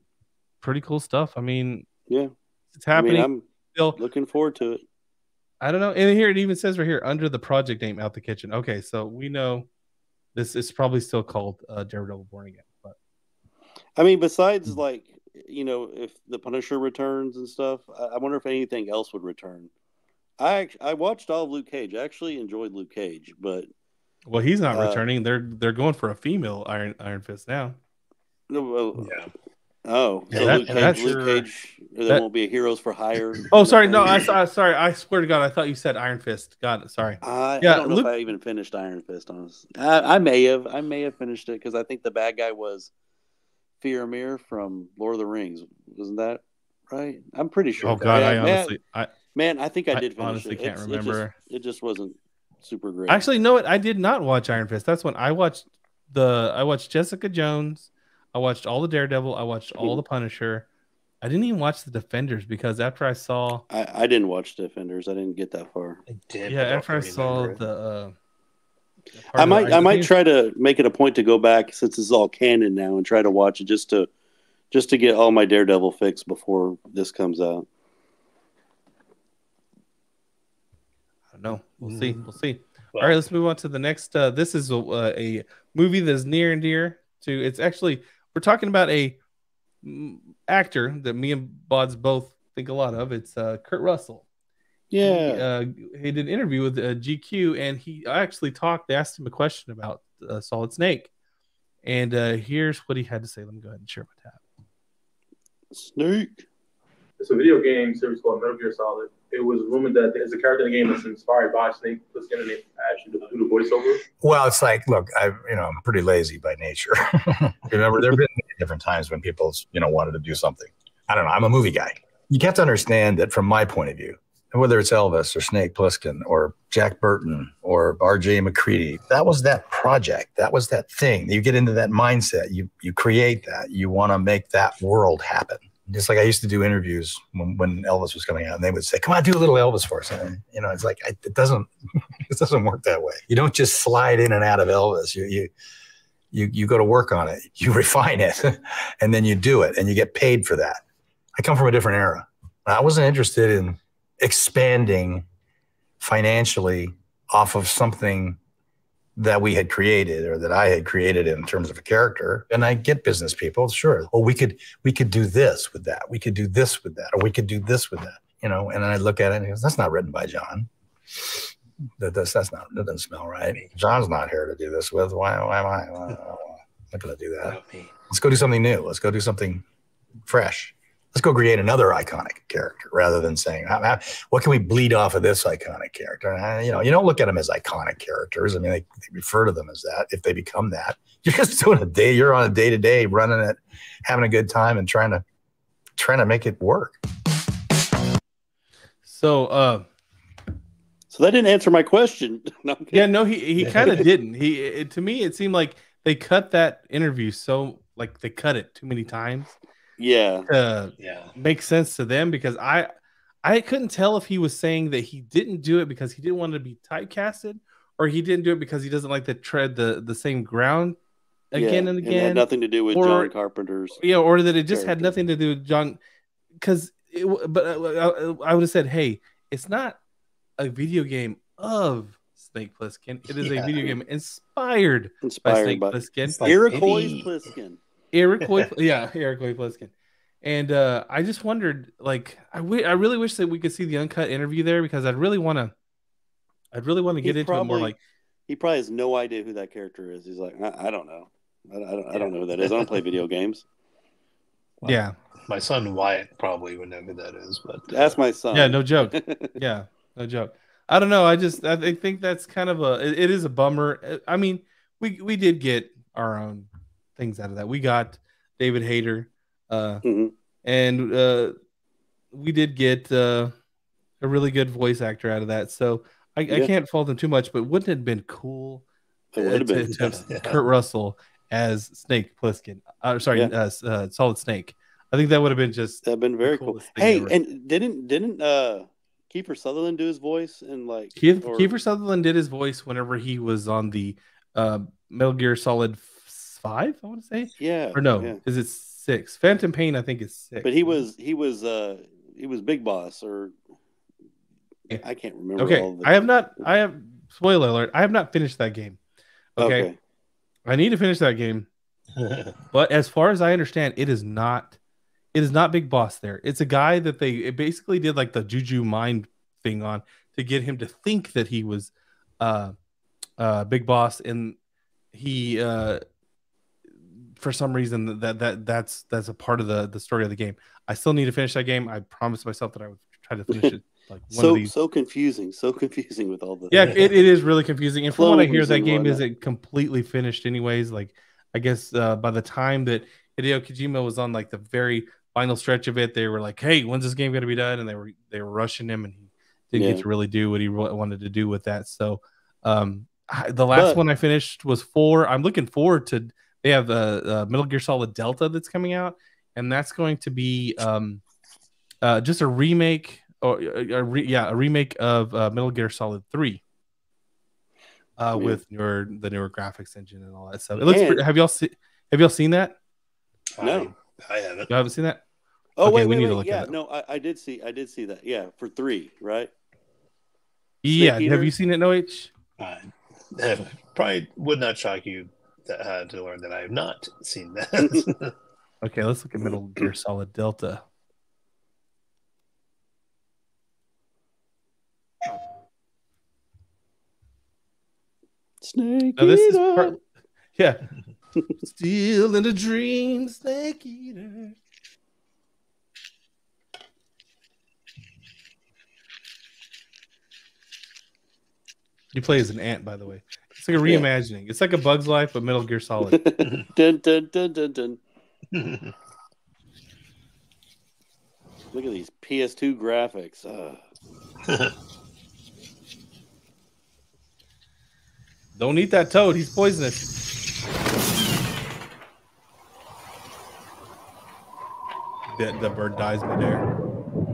pretty cool stuff. I mean, yeah, it's happening. I'm still looking forward to it. I don't know. And here it even says right here under the project name, Out the Kitchen. Okay, so we know this is probably still called Daredevil Born Again. But I mean, besides like, you know, if the Punisher returns and stuff, I wonder if anything else would return. I watched all of Luke Cage. I actually enjoyed Luke Cage, but well, he's not returning. They're going for a female Iron Fist now. No, yeah. Oh, so Luke Cage. There won't be a Heroes for Hire. Oh, sorry. No, sorry. I swear to God, I thought you said Iron Fist. God, sorry. I don't know if I even finished Iron Fist. Honestly, I may have finished it because I think the bad guy was Faramir from Lord of the Rings. Wasn't that right? I'm pretty sure. Oh God, I think I did finish honestly it. Can't remember. It just wasn't super great. Actually, no, I did not watch Iron Fist. That's when I watched Jessica Jones. I watched all the Daredevil. I watched all the Punisher. I didn't even watch the Defenders because after I saw, I didn't watch Defenders. I didn't get that far. I did. Yeah, after I saw the. I might try to make it a point to go back since this is all canon now and try to watch it just to get all my Daredevil fix before this comes out. I don't know. We'll see. We'll see. Well, all right, let's move on to the next. This is a movie that's near and dear to. It's actually we're talking about a actor that me and Bodz both think a lot of. It's Kurt Russell. Yeah, he did an interview with GQ, and he actually talked. They asked him a question about Solid Snake, and here's what he had to say. Let me go ahead and share my tab. Snake. It's a video game series called Metal Gear Solid. It was rumored that there's a character in the game that's inspired by Snake. Let's get it actually do the voiceover. Well, it's like, look, I'm pretty lazy by nature. Remember, there have been different times when people, wanted to do something. I don't know. I'm a movie guy. You have to understand that from my point of view, whether it's Elvis or Snake Plissken or Jack Burton or R.J. McCready, that was that project. That was that thing. You get into that mindset. You create that. You want to make that world happen. Just like I used to do interviews when Elvis was coming out, and they would say, "Come on, do a little Elvis for us." And, it's like it doesn't work that way. You don't just slide in and out of Elvis. You go to work on it. You refine it, and then you do it, and you get paid for that. I come from a different era. I wasn't interested in expanding financially off of something that we had created or that I had created in terms of a character. And I get business people, sure. Well, we could do this with that. We could do this with that, or we could do this with that, and I look at it and goes, that's not written by John. That doesn't smell right. John's not here to do this with. Why am I? I'm not going to do that. Let's go do something new. Let's go do something fresh. Let's go create another iconic character rather than saying, what can we bleed off of this iconic character? You don't look at them as iconic characters. I mean, they refer to them as that if they become that. You're just doing you're on a day-to-day running it, having a good time and trying to make it work. So that didn't answer my question. No, yeah, no, he kind of didn't. To me, it seemed like they cut that interview they cut it too many times. Yeah. Makes sense to them because I couldn't tell if he was saying that he didn't do it because he didn't want to be typecasted or he didn't do it because he doesn't like to tread the same ground again and again. It had nothing to do with John Carpenter's. Yeah, or that it just had nothing to do with John. But I would have said, hey, it's not a video game of Snake Plissken. It is a video game inspired by Snake Plissken. Like Iroquois Plissken. Iroquois Plissken. And I just wondered, like, I really wish that we could see the uncut interview there, because I'd really want to get into it more. Like, he probably has no idea who that character is. He's like, I don't know. I don't know who that is. I don't play video games. Well, yeah, my son Wyatt probably would know who that is, but that's my son. Yeah, no joke. Yeah, no joke. I don't know. I think that's kind of it is a bummer. I mean, we did get our own things out of that. We got David Hayter, and we did get a really good voice actor out of that. So I can't fault him too much. But wouldn't it have been cool to have Kurt Russell as Snake Plissken? Solid Snake. I think that would have been that'd been very cool. Hey, ever. And didn't Kiefer Sutherland do his voice? And like Kiefer Sutherland did his voice whenever he was on the Metal Gear Solid 5, I want to say. Yeah. Or no, is it 6? Phantom Pain, I think, is 6. But he was Big Boss, or I can't remember. Okay, I have spoiler alert. I have not finished that game. Okay. I need to finish that game. But as far as I understand, it is not Big Boss there. It's a guy that they basically did like the Juju mind thing on to get him to think that he was Big Boss, and he for some reason that's a part of the story of the game. I still need to finish that game. I promised myself that I would try to finish it. Like so confusing with all the it is really confusing. And from what I hear, that game isn't completely finished anyways. Like, I guess by the time that Hideo Kojima was on like the very final stretch of it, they were like, "Hey, when's this game going to be done?" And they were rushing him, and he didn't get to really do what he wanted to do with that. So the last one I finished was 4. I'm looking forward to. They have Metal Gear Solid Delta that's coming out, and that's going to be just a remake. A remake of Metal Gear Solid 3 with the newer graphics engine and all that stuff. It looks. Have y'all seen that? No, I haven't. You haven't seen that? Oh, okay, wait. Yeah, no, I did see that. Yeah, for 3, right? Yeah, have you seen it, Noah? Probably would not shock you to learn that I have not seen that. Okay, let's look at Metal Gear Solid Delta. Snake Eater. This is part, yeah. Still in a dream, Snake Eater. You play as an ant, by the way. It's like a reimagining. Yeah. It's like a Bug's Life, but Metal Gear Solid. Dun, dun, dun, dun, dun. Look at these PS2 graphics. Don't eat that toad. He's poisonous. The bird dies midair.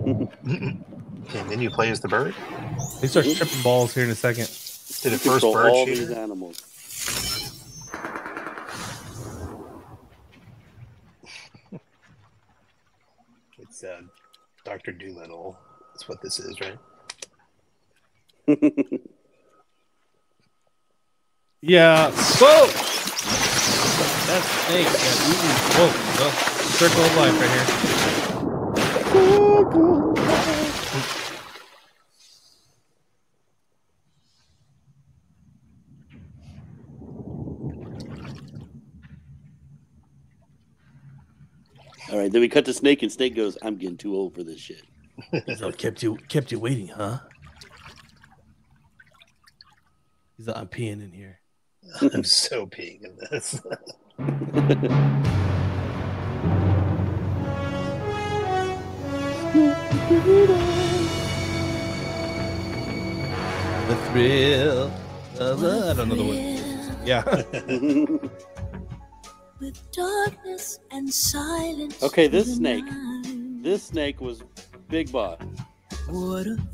And then you play as the bird? He starts tripping balls here in a second. Did it first bird all shooter? These animals. It's Dr. Doolittle. That's what this is, right? Yeah. Whoa! That's snake. Whoa. Circle of life right here. All right, then we cut to Snake, and Snake goes, "I'm getting too old for this shit." So kept you waiting, huh? He's like, "I'm peeing in here." I'm so peeing in this. The thrill of I don't know the word. Yeah. With darkness and silence. Okay, this snake was Big Boss.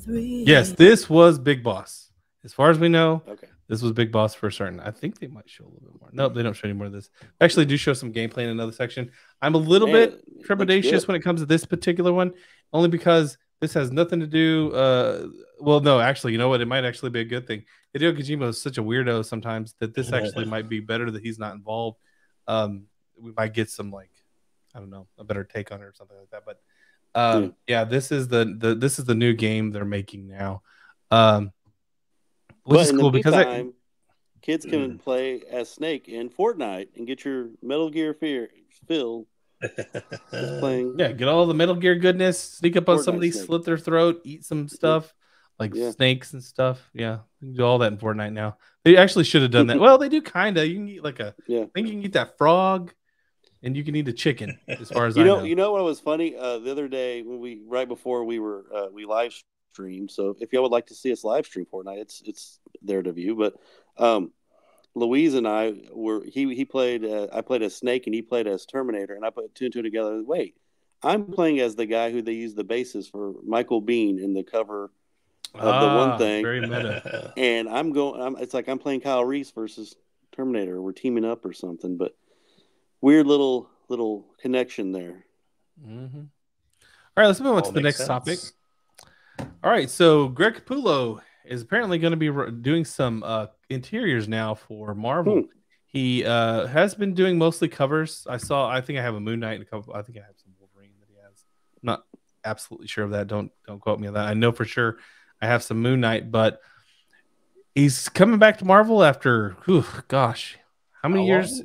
Yes, this was Big Boss. As far as we know, okay, this was Big Boss for certain. I think they might show a little bit more. Nope, they don't show any more of this. Actually, do show some gameplay in another section. I'm a little bit trepidatious when it comes to this particular one, only because This has nothing to do. Well, no, actually, you know what? It might actually be a good thing. Hideo Kojima is such a weirdo sometimes that this actually might be better that he's not involved. We might get some like, I don't know, a better take on it or something like that. But yeah, this is the new game they're making now. Which is cool because kids can play as Snake in Fortnite and get your Metal Gear feel. Playing. Yeah, get all the Metal Gear goodness, sneak up on somebody, slit their throat, eat some stuff like snakes and stuff. Yeah, you can do all that in Fortnite now. They actually should have done that. Well, they do kind of. You can eat like I think you can eat that frog, and you can eat a chicken. As far as I know. You know what was funny the other day when right before we were we live streamed. So if y'all would like to see us live stream Fortnite, it's there to view. But Louise and I were he played I played as Snake and he played as Terminator, and I put two and two together. Wait, I'm playing as the guy who they used the basis for Michael Biehn in the cover of the one thing. Very meta. And it's like I'm playing Kyle Reese versus Terminator. We're teaming up or something, but weird little connection there. Mm-hmm. All right, let's move on to the next topic. All right, so Greg Capullo is apparently going to be doing some interiors now for Marvel. He has been doing mostly covers. I think I have a Moon Knight and a couple. I think I have some Wolverine that he has. I'm not absolutely sure of that. Don't quote me on that. I know for sure I have some Moon Knight, but he's coming back to Marvel after how many years?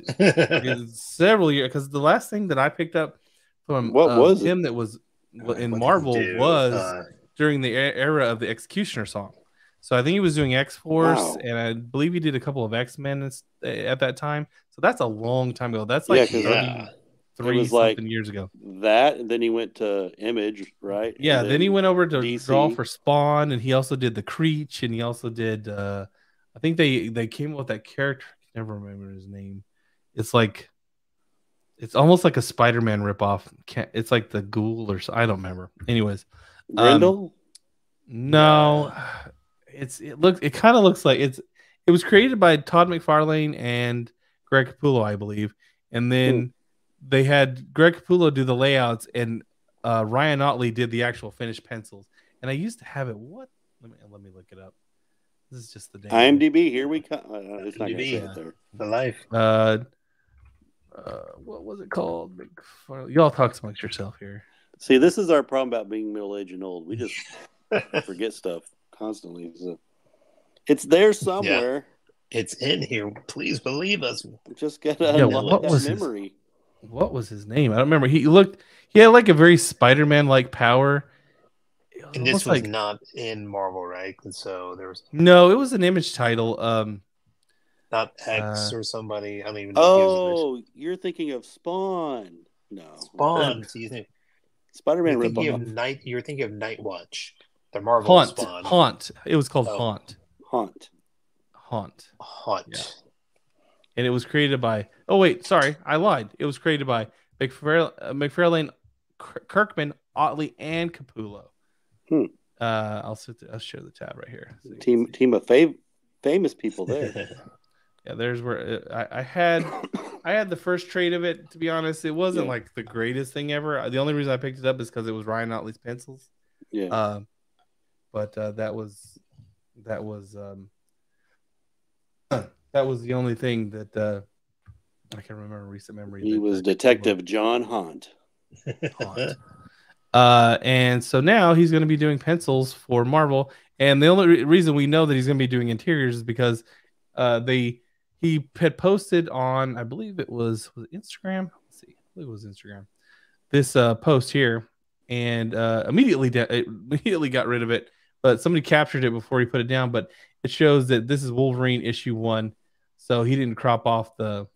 Several years. Because the last thing that I picked up from him that was in Marvel was during the era of the Executioner song. So I think he was doing X-Force, and I believe he did a couple of X-Men at that time. So that's a long time ago. That's like 33 something years ago. That, and then he went to Image, right? Yeah, then he went over to DC. Draw for Spawn, and he also did the Creech, and he also did. I think they came up with that character. I can never remember his name. It's almost like a Spider-Man ripoff. It's like the Ghoul or I don't remember. Anyways, Grendel. No. It kind of looks like it was created by Todd McFarlane and Greg Capullo, I believe, and then they had Greg Capullo do the layouts, and Ryan Otley did the actual finished pencils. And I used to have it. What? Let me look it up. This is just the name. IMDb. Here we come. It's not gonna say it there. The life. What was it called? Y'all talk amongst yourself here. See, this is our problem about being middle-aged and old. We just forget stuff constantly. So it's there somewhere. Yeah. It's in here. Please believe us. Just gotta unlock that memory. What was his name? I don't remember. He had like a very Spider-Man like power. And this was not in Marvel, right? And so there was it was an Image title. Not X or somebody. I don't even know. You're thinking of Spawn. No. Spawn. Spider-Man You're thinking of Night Watch. The Marvel Spawn. Haunt. It was called Haunt. Haunt. Yeah. And it was created by. Oh wait, sorry, I lied. It was created by McFarlane, Kirkman, Otley, and Capullo. I'll share the tab right here. So team of famous people there. Yeah, there's where I had the first trade of it. To be honest, it wasn't like the greatest thing ever. The only reason I picked it up is because it was Ryan Otley's pencils. Yeah. But that was the only thing that I can remember recent memory. He was Detective John Hunt. And so now he's going to be doing pencils for Marvel. And the only reason we know that he's going to be doing interiors is because he had posted on, I believe it was Instagram. Let's see, I believe it was Instagram. This post here, and immediately got rid of it. But somebody captured it before he put it down. But it shows that this is Wolverine issue 1, so he didn't crop off the.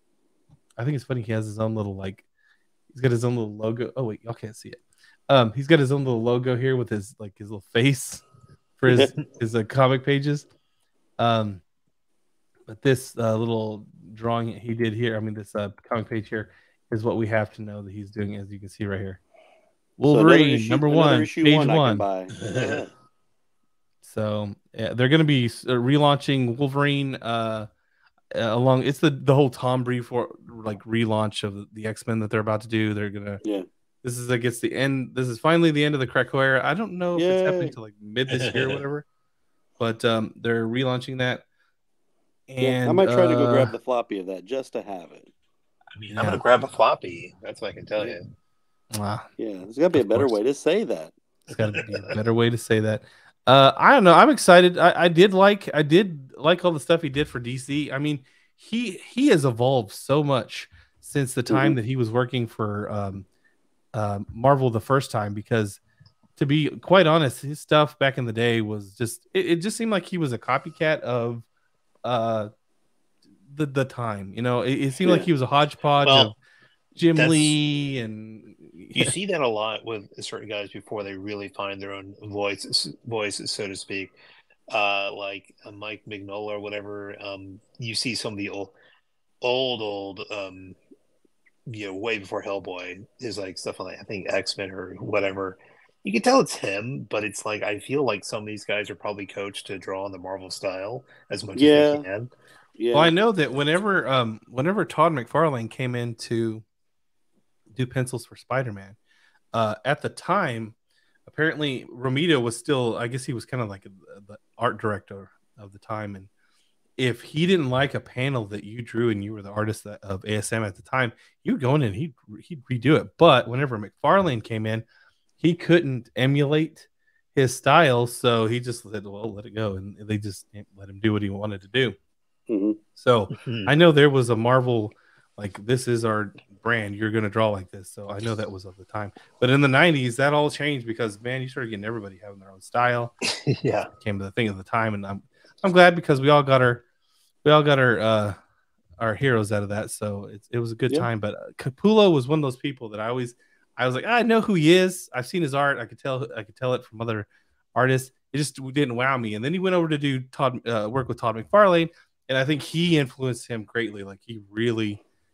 I think it's funny. He has his own little he's got his own little logo. Oh wait, y'all can't see it. He's got his own little logo here with his little face for his comic pages. But this little drawing he did here, this comic page here, is what we have to know that he's doing, as you can see right here. Wolverine, number 1, page 1. So they're going to be relaunching Wolverine it's the whole Tom Brevoort relaunch of the X-Men that they're about to do. They're gonna This is, I guess, the end. This is finally the end of the Krakoa era. I don't know if it's happening Yay. to like mid this year or whatever, but they're relaunching that. And I might try to go grab the floppy of that just to have it. I mean, I'm gonna grab a floppy. That's what I can tell you. Wow. Yeah, there's got to be a better way to say that. There's got to be a better way to say that. I don't know. I'm excited. I did like all the stuff he did for DC. I mean, he has evolved so much since the time that he was working for Marvel the first time, because to be quite honest, his stuff back in the day was just it just seemed like he was a copycat of the time. You know, it seemed like he was a hodgepodge of Jim Lee, and you see that a lot with certain guys before they really find their own voice, so to speak. Like Mike Mignola or whatever. You see some of the old way before Hellboy is like stuff like I think X-Men or whatever. You can tell it's him, but it's like I feel like some of these guys are probably coached to draw on the Marvel style as much as they can. Yeah. Well, I know that whenever Todd McFarlane came in to do pencils for Spider-Man, at the time, apparently Romita was still, I guess he was kind of like the art director of the time, and if he didn't like a panel that you drew and you were the artist of ASM at the time, you would go in and he'd redo it. But whenever McFarlane came in, he couldn't emulate his style, so he just said, well, let it go, and they just let him do what he wanted to do. So I know there was a Marvel, like, this is our brand, you're going to draw like this. So I know that was of the time. But in the 90s, that all changed because, man, you started getting everybody having their own style. Yeah. It became the thing of the time. And I'm glad because we all got our heroes out of that. So it was a good time. But Capullo was one of those people that I was like, I know who he is. I've seen his art. I could tell it from other artists. It just didn't wow me. And then he went over to do work with Todd McFarlane. And I think he influenced him greatly. Like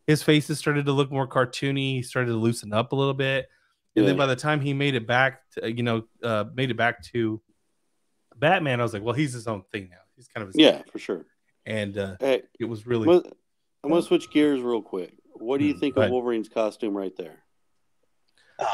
his faces started to look more cartoony. He started to loosen up a little bit. And then by the time he made it back to Batman, I was like, well, he's his own thing now. He's kind of his own. For sure. And hey, it was really. I'm going to switch gears real quick. What do you think of Wolverine's costume right there?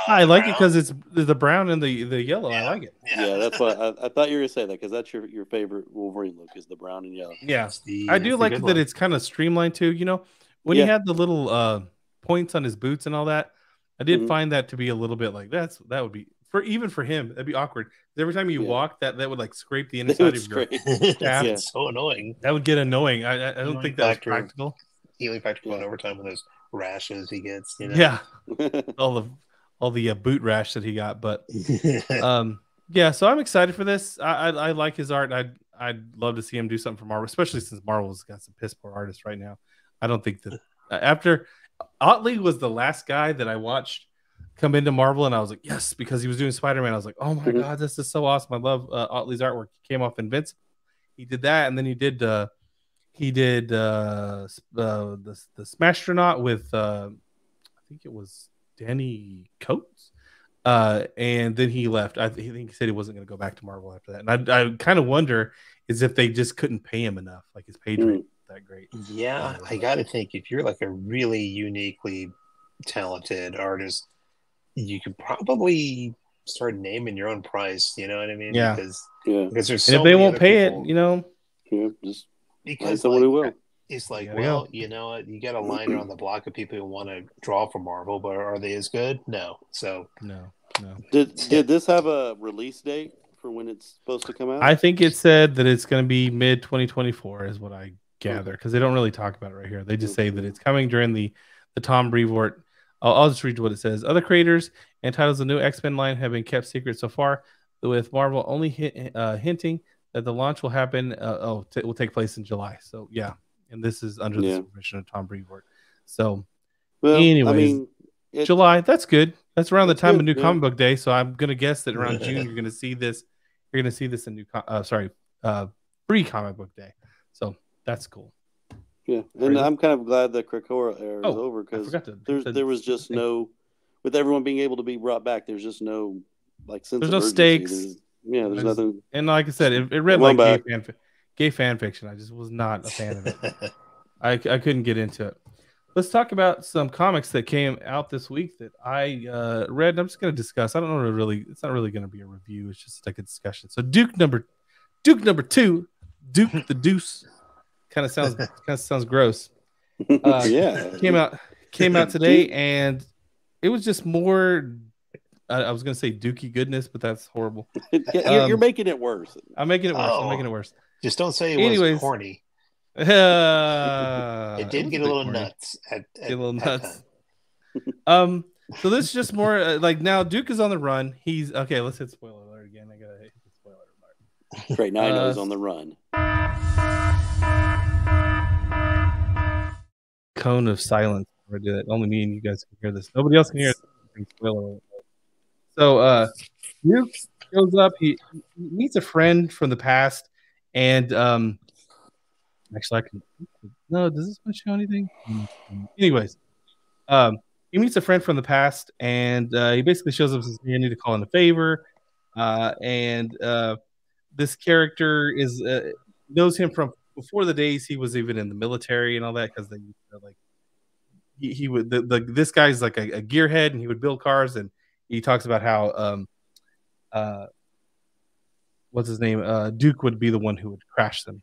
I like it because it's the brown and the yellow. I like it. Yeah, that's what I thought you were going to say that because that's your favorite Wolverine look is the brown and yellow. Yeah, I do like it that it's kind of streamlined too. You know, when he had the little points on his boots and all that, I did find that to be a little bit like that would be even for him that'd be awkward. Every time you walk, that would like scrape the inside of your calf. It's so annoing. That would get annoying. I don't think that's practical. Healing factor going overtime with those rashes he gets. You know? Yeah, all the boot rash that he got, but yeah. So I'm excited for this. I like his art. I'd love to see him do something for Marvel, especially since Marvel's got some piss poor artists right now. I don't think that after Otley was the last guy that I watched come into Marvel, and I was like, yes, because he was doing Spider-Man. I was like, oh my god, this is so awesome. I love Otley's artwork. He came off Invincible. He did that, and then he did the Smashtronaut with I think it was Danny Coates, and then he left. I think he said he wasn't going to go back to Marvel after that. And I kind of wonder is if they just couldn't pay him enough, like his page rate that great. Yeah, I got to think if you're like a really uniquely talented artist, you could probably start naming your own price. You know what I mean? Yeah. Because there's so and if they many won't pay people, it, you know, just because someone who will. It's like, well, you know what? You got a liner on the block of people who want to draw for Marvel, but are they as good? No. So no. Did this have a release date for when it's supposed to come out? I think it said that it's going to be mid 2024 is what I gather because they don't really talk about it right here. They just say that it's coming during the Tom Brevoort. I'll just read what it says. Other creators and titles of the new X-Men line have been kept secret so far, with Marvel only hinting that the launch will happen. Will take place in July. So yeah. And this is under the supervision of Tom Brevoort. So, anyways, July, that's good. That's around the time of New Comic Book Day. So I'm going to guess that around June, you're going to see this. You're going to see this in pre-Comic Book Day. So that's cool. Yeah, and I'm kind of glad that Krakoa era is over because there was just no, with everyone being able to be brought back, there's just no sense there's of no urgency. stakes. There's nothing. And like I said, it read like gay fan fiction. I just was not a fan of it. I couldn't get into it. let's talk about some comics that came out this week that I read. I'm just going to discuss. I don't know really. It's not really going to be a review. It's just like a discussion. So Duke number 2, Duke the Deuce, kind of sounds gross. Yeah, came out today, and it was just more. I was going to say dookie goodness, but that's horrible. You're making it worse. I'm making it worse. I'm making it worse. Just don't say it was corny. It did get a little nuts. So this is just more like now Duke is on the run. He's okay. Let's hit spoiler alert again. I gotta hit the spoiler alert. Right now, I know he's on the run. Cone of silence. I did it. Only me and you guys can hear this. Nobody else can hear it. Spoiler alert. So Duke shows up. He meets a friend from the past, and actually, I can. No, does this one show anything? Anyways, he meets a friend from the past, and he basically shows up and says, "You need to call in a favor." And this character is knows him from before the days he was even in the military and all that, because they like he would this guy's like a gearhead, and he would build cars, and he talks about how what's his name? Duke would be the one who would crash them.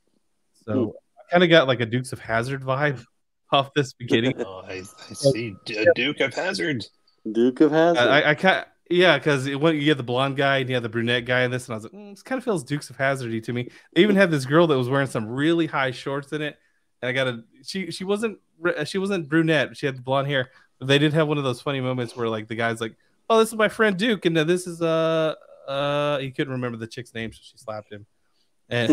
So I kind of got like a Dukes of Hazzard vibe off this beginning. Oh, I see. Duke of Hazzard. Duke of Hazzard. Because when you had the blonde guy and you had the brunette guy in this, and I was like, this kind of feels Dukes of Hazzardy to me. They even had this girl that was wearing some really high shorts in it, and she wasn't brunette. She had the blonde hair. But they did have one of those funny moments where like the guy's like, "Oh, this is my friend Duke," and this is he couldn't remember the chick's name, so she slapped him, and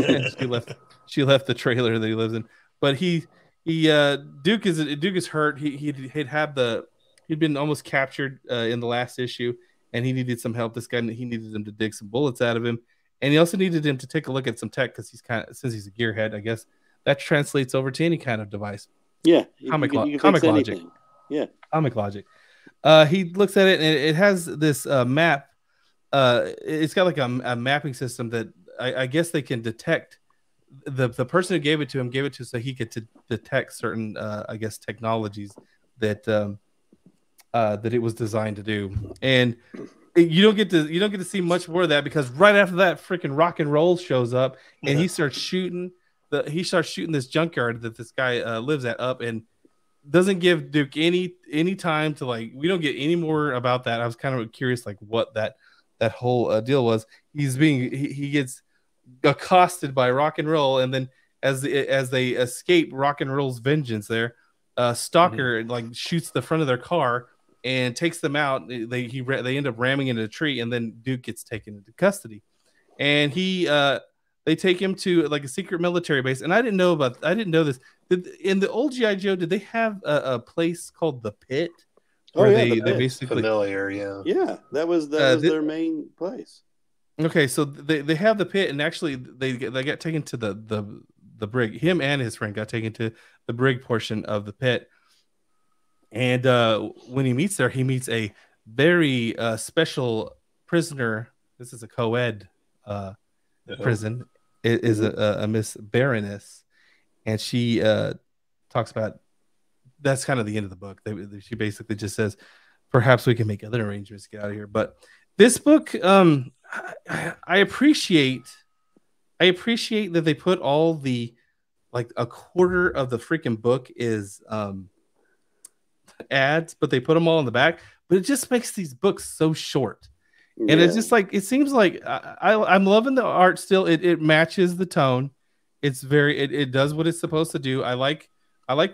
she left the trailer that he lives in. But Duke is hurt. He'd been almost captured in the last issue, and he needed some help. He needed him to dig some bullets out of him, and he also needed him to take a look at some tech, because since he's a gearhead, I guess that translates over to any kind of device. Yeah, comic logic. Yeah, comic logic. He looks at it, and it has this map. It's got like a mapping system that I guess they can detect. The person who gave it to him gave it to so he could detect certain I guess technologies that that it was designed to do. And you don't get to see much more of that, because right after that, freaking Rock and Roll shows up, and he starts shooting this junkyard that this guy lives at up, and doesn't give Duke any time to like. We don't get any more about that. I was kind of curious like what that whole deal was. He gets accosted by Rock and Roll, and then as they escape Rock and Roll's vengeance, there Stalker like shoots the front of their car and takes them out. They end up ramming into a tree, and then Duke gets taken into custody, and they take him to like a secret military base. And I didn't know this. In the old G.I. Joe, did they have a place called the Pit? They basically familiar, yeah. That was their main place. Okay, so they have the Pit, and actually they got taken to the brig. Him and his friend got taken to the brig portion of the Pit. And when he meets there, he meets a very special prisoner. This is a co-ed prison. It is a Miss Baroness, and she talks about. That's kind of the end of the book. She basically just says, "Perhaps we can make other arrangements to get out of here." But this book, I appreciate that they put all the like a quarter of the freaking book is ads, but they put them all in the back. But it just makes these books so short. And it's just like, it seems like I'm loving the art still. It matches the tone. It's very, it does what it's supposed to do. I like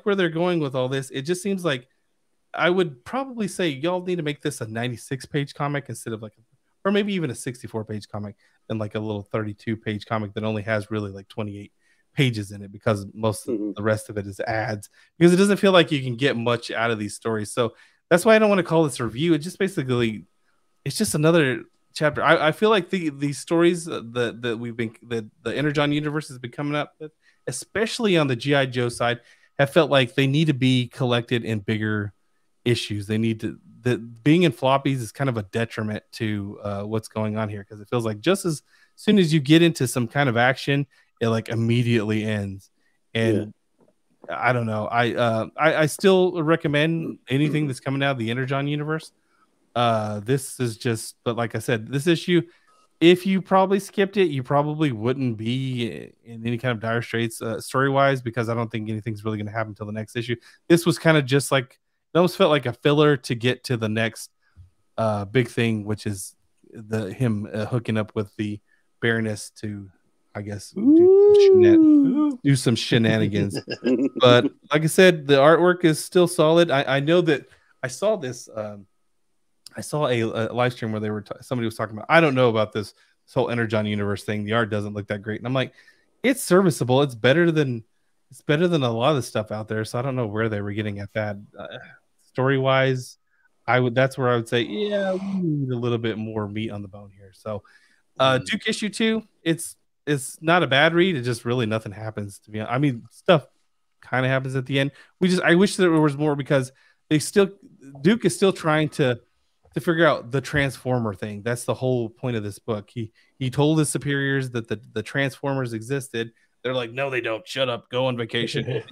where they're going with all this. It just seems like I would probably say y'all need to make this a 96-page comic instead of like, or maybe even a 64-page comic than like a little 32-page comic that only has really like 28 pages in it, because most of the rest of it is ads, because it doesn't feel like you can get much out of these stories. So that's why I don't want to call this a review. It just basically, it's just another chapter. I feel like these stories that we've been, the Energon universe has been coming up with, especially on the G.I. Joe side, have felt like they need to be collected in bigger issues. They need to, being in floppies is kind of a detriment to what's going on here, because it feels like just as soon as you get into some kind of action, it like immediately ends. And I don't know. I still recommend anything that's coming out of the Energon universe. This is just, but like I said, this issue, if you probably skipped it, you probably wouldn't be in any kind of dire straits story-wise, because I don't think anything's really going to happen until the next issue. This was kind of just like, it almost felt like a filler to get to the next big thing, which is him hooking up with the Baroness to, I guess, do some shenanigans. But like I said, the artwork is still solid. I know that I saw this. I saw a live stream where they were somebody was talking about, I don't know about this whole Energon universe thing. The art doesn't look that great, and I'm like, it's serviceable. It's better than a lot of the stuff out there. So I don't know where they were getting at that. Story wise, that's where I would say, yeah, we need a little bit more meat on the bone here. So Duke issue 2, it's not a bad read. It just really nothing happens, to be honest. I mean, stuff kind of happens at the end. I wish there was more, because Duke is still trying to figure out the Transformer thing. That's the whole point of this book. He told his superiors that the Transformers existed. They're like, no, they don't. Shut up. Go on vacation.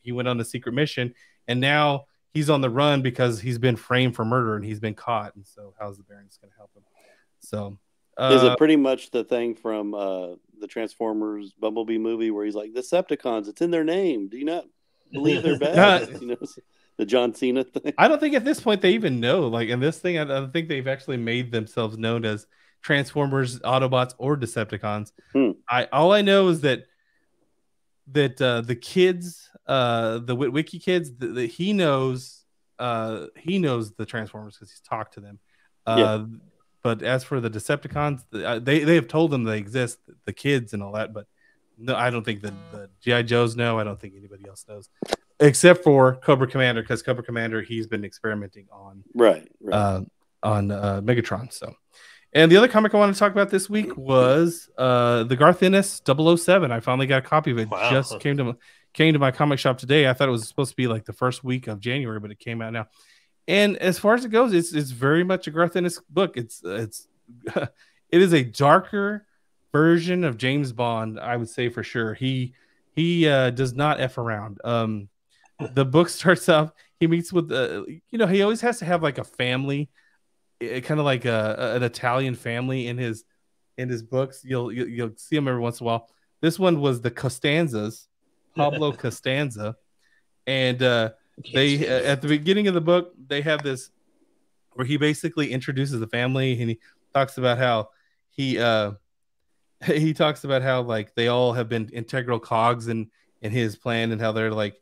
He went on a secret mission, and now he's on the run because he's been framed for murder and he's been caught. And so how's the Baroness going to help him? So is it pretty much the thing from the Transformers Bumblebee movie where he's like, the Decepticons, it's in their name. Do you not believe they're bad? The John Cena thing. I don't think at this point they even know. Like in this thing, I don't think they've actually made themselves known as Transformers, Autobots, or Decepticons. All I know is that the kids, the Witwicky kids, he knows the Transformers because he's talked to them. But as for the Decepticons, they have told them they exist, the kids and all that. But no, I don't think the G.I. Joes know. I don't think anybody else knows, except for Cobra Commander, because Cobra Commander, he's been experimenting on Megatron. So, and the other comic I wanted to talk about this week was the Garth Ennis 007. I finally got a copy of it. Wow. Just came to my comic shop today. I thought it was supposed to be like the first week of January, but it came out now. And as far as it goes, it's very much a Garth Ennis book. It is a darker version of James Bond, I would say for sure. He does not F around. The book starts off, he meets with he always has to have like a family, kind of like an Italian family in his books. You'll see him every once in a while. This one was the Costanzas, Pablo Costanza, and they at the beginning of the book they have this where he basically introduces the family, and he talks about how he talks about how like they all have been integral cogs in his plan, and how they're like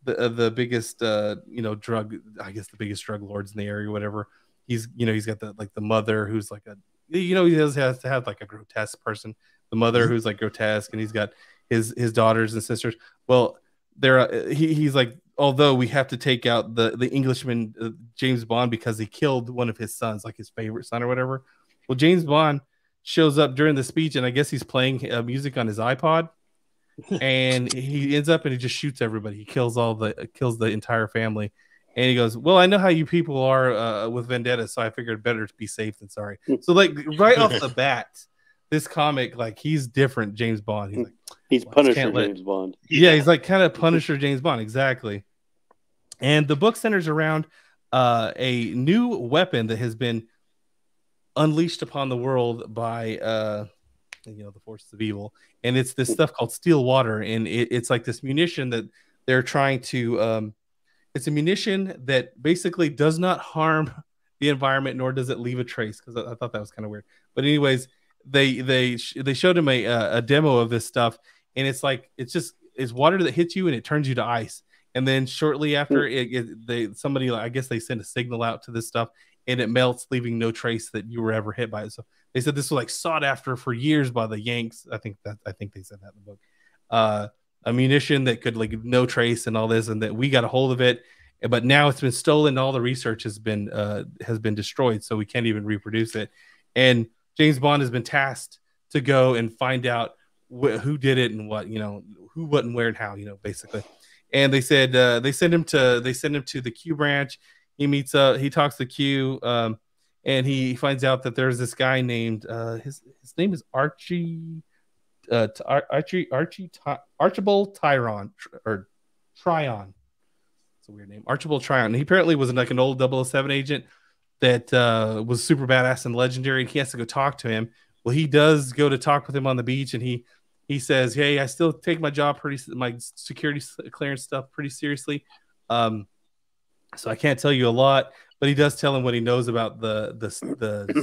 the biggest drug, I guess the biggest drug lords in the area, whatever. He's got the mother who's like he has to have like a grotesque person, the mother who's like grotesque, and he's got his daughters and sisters. Well, he's like, although we have to take out the Englishman James Bond because he killed one of his sons, like his favorite son or whatever. Well, James Bond shows up during the speech, and I guess he's playing music on his iPod, and he ends up and he just shoots everybody. He kills the entire family, and he goes, "Well, I know how you people are with vendetta, so I figured better to be safe than sorry." So like right off the bat, this comic, like he's different James Bond. He's Punisher James Bond. Yeah, he's like kind of Punisher James Bond, exactly. And the book centers around a new weapon that has been unleashed upon the world by the forces of evil, and it's this stuff called steel water, and it's like this munition that they're trying to it's a munition that basically does not harm the environment, nor does it leave a trace, because I thought that was kind of weird. But anyways, they showed him a demo of this stuff, and it's like it's water that hits you and it turns you to ice. And then shortly after, somebody, I guess they send a signal out to this stuff, and it melts, leaving no trace that you were ever hit by it. So they said this was like sought after for years by the Yanks. I think they said that in the book. A munition that could like no trace and all this, and that we got a hold of it, but now it's been stolen. All the research has been destroyed, so we can't even reproduce it. And James Bond has been tasked to go and find out who did it and what, who, what, and where and how, basically. And they said they send him to the Q branch. He meets he talks to Q, and he finds out that there's this guy named his name is Archibald Tyron, or Tryon. It's a weird name. Archibald Tryon. He apparently was like an old 007 agent that was super badass and legendary, and he has to go talk to him. Well, he does go to talk with him on the beach, and he says, "Hey, I still take my job my security clearance stuff pretty seriously. So I can't tell you a lot, but he does tell him what he knows about the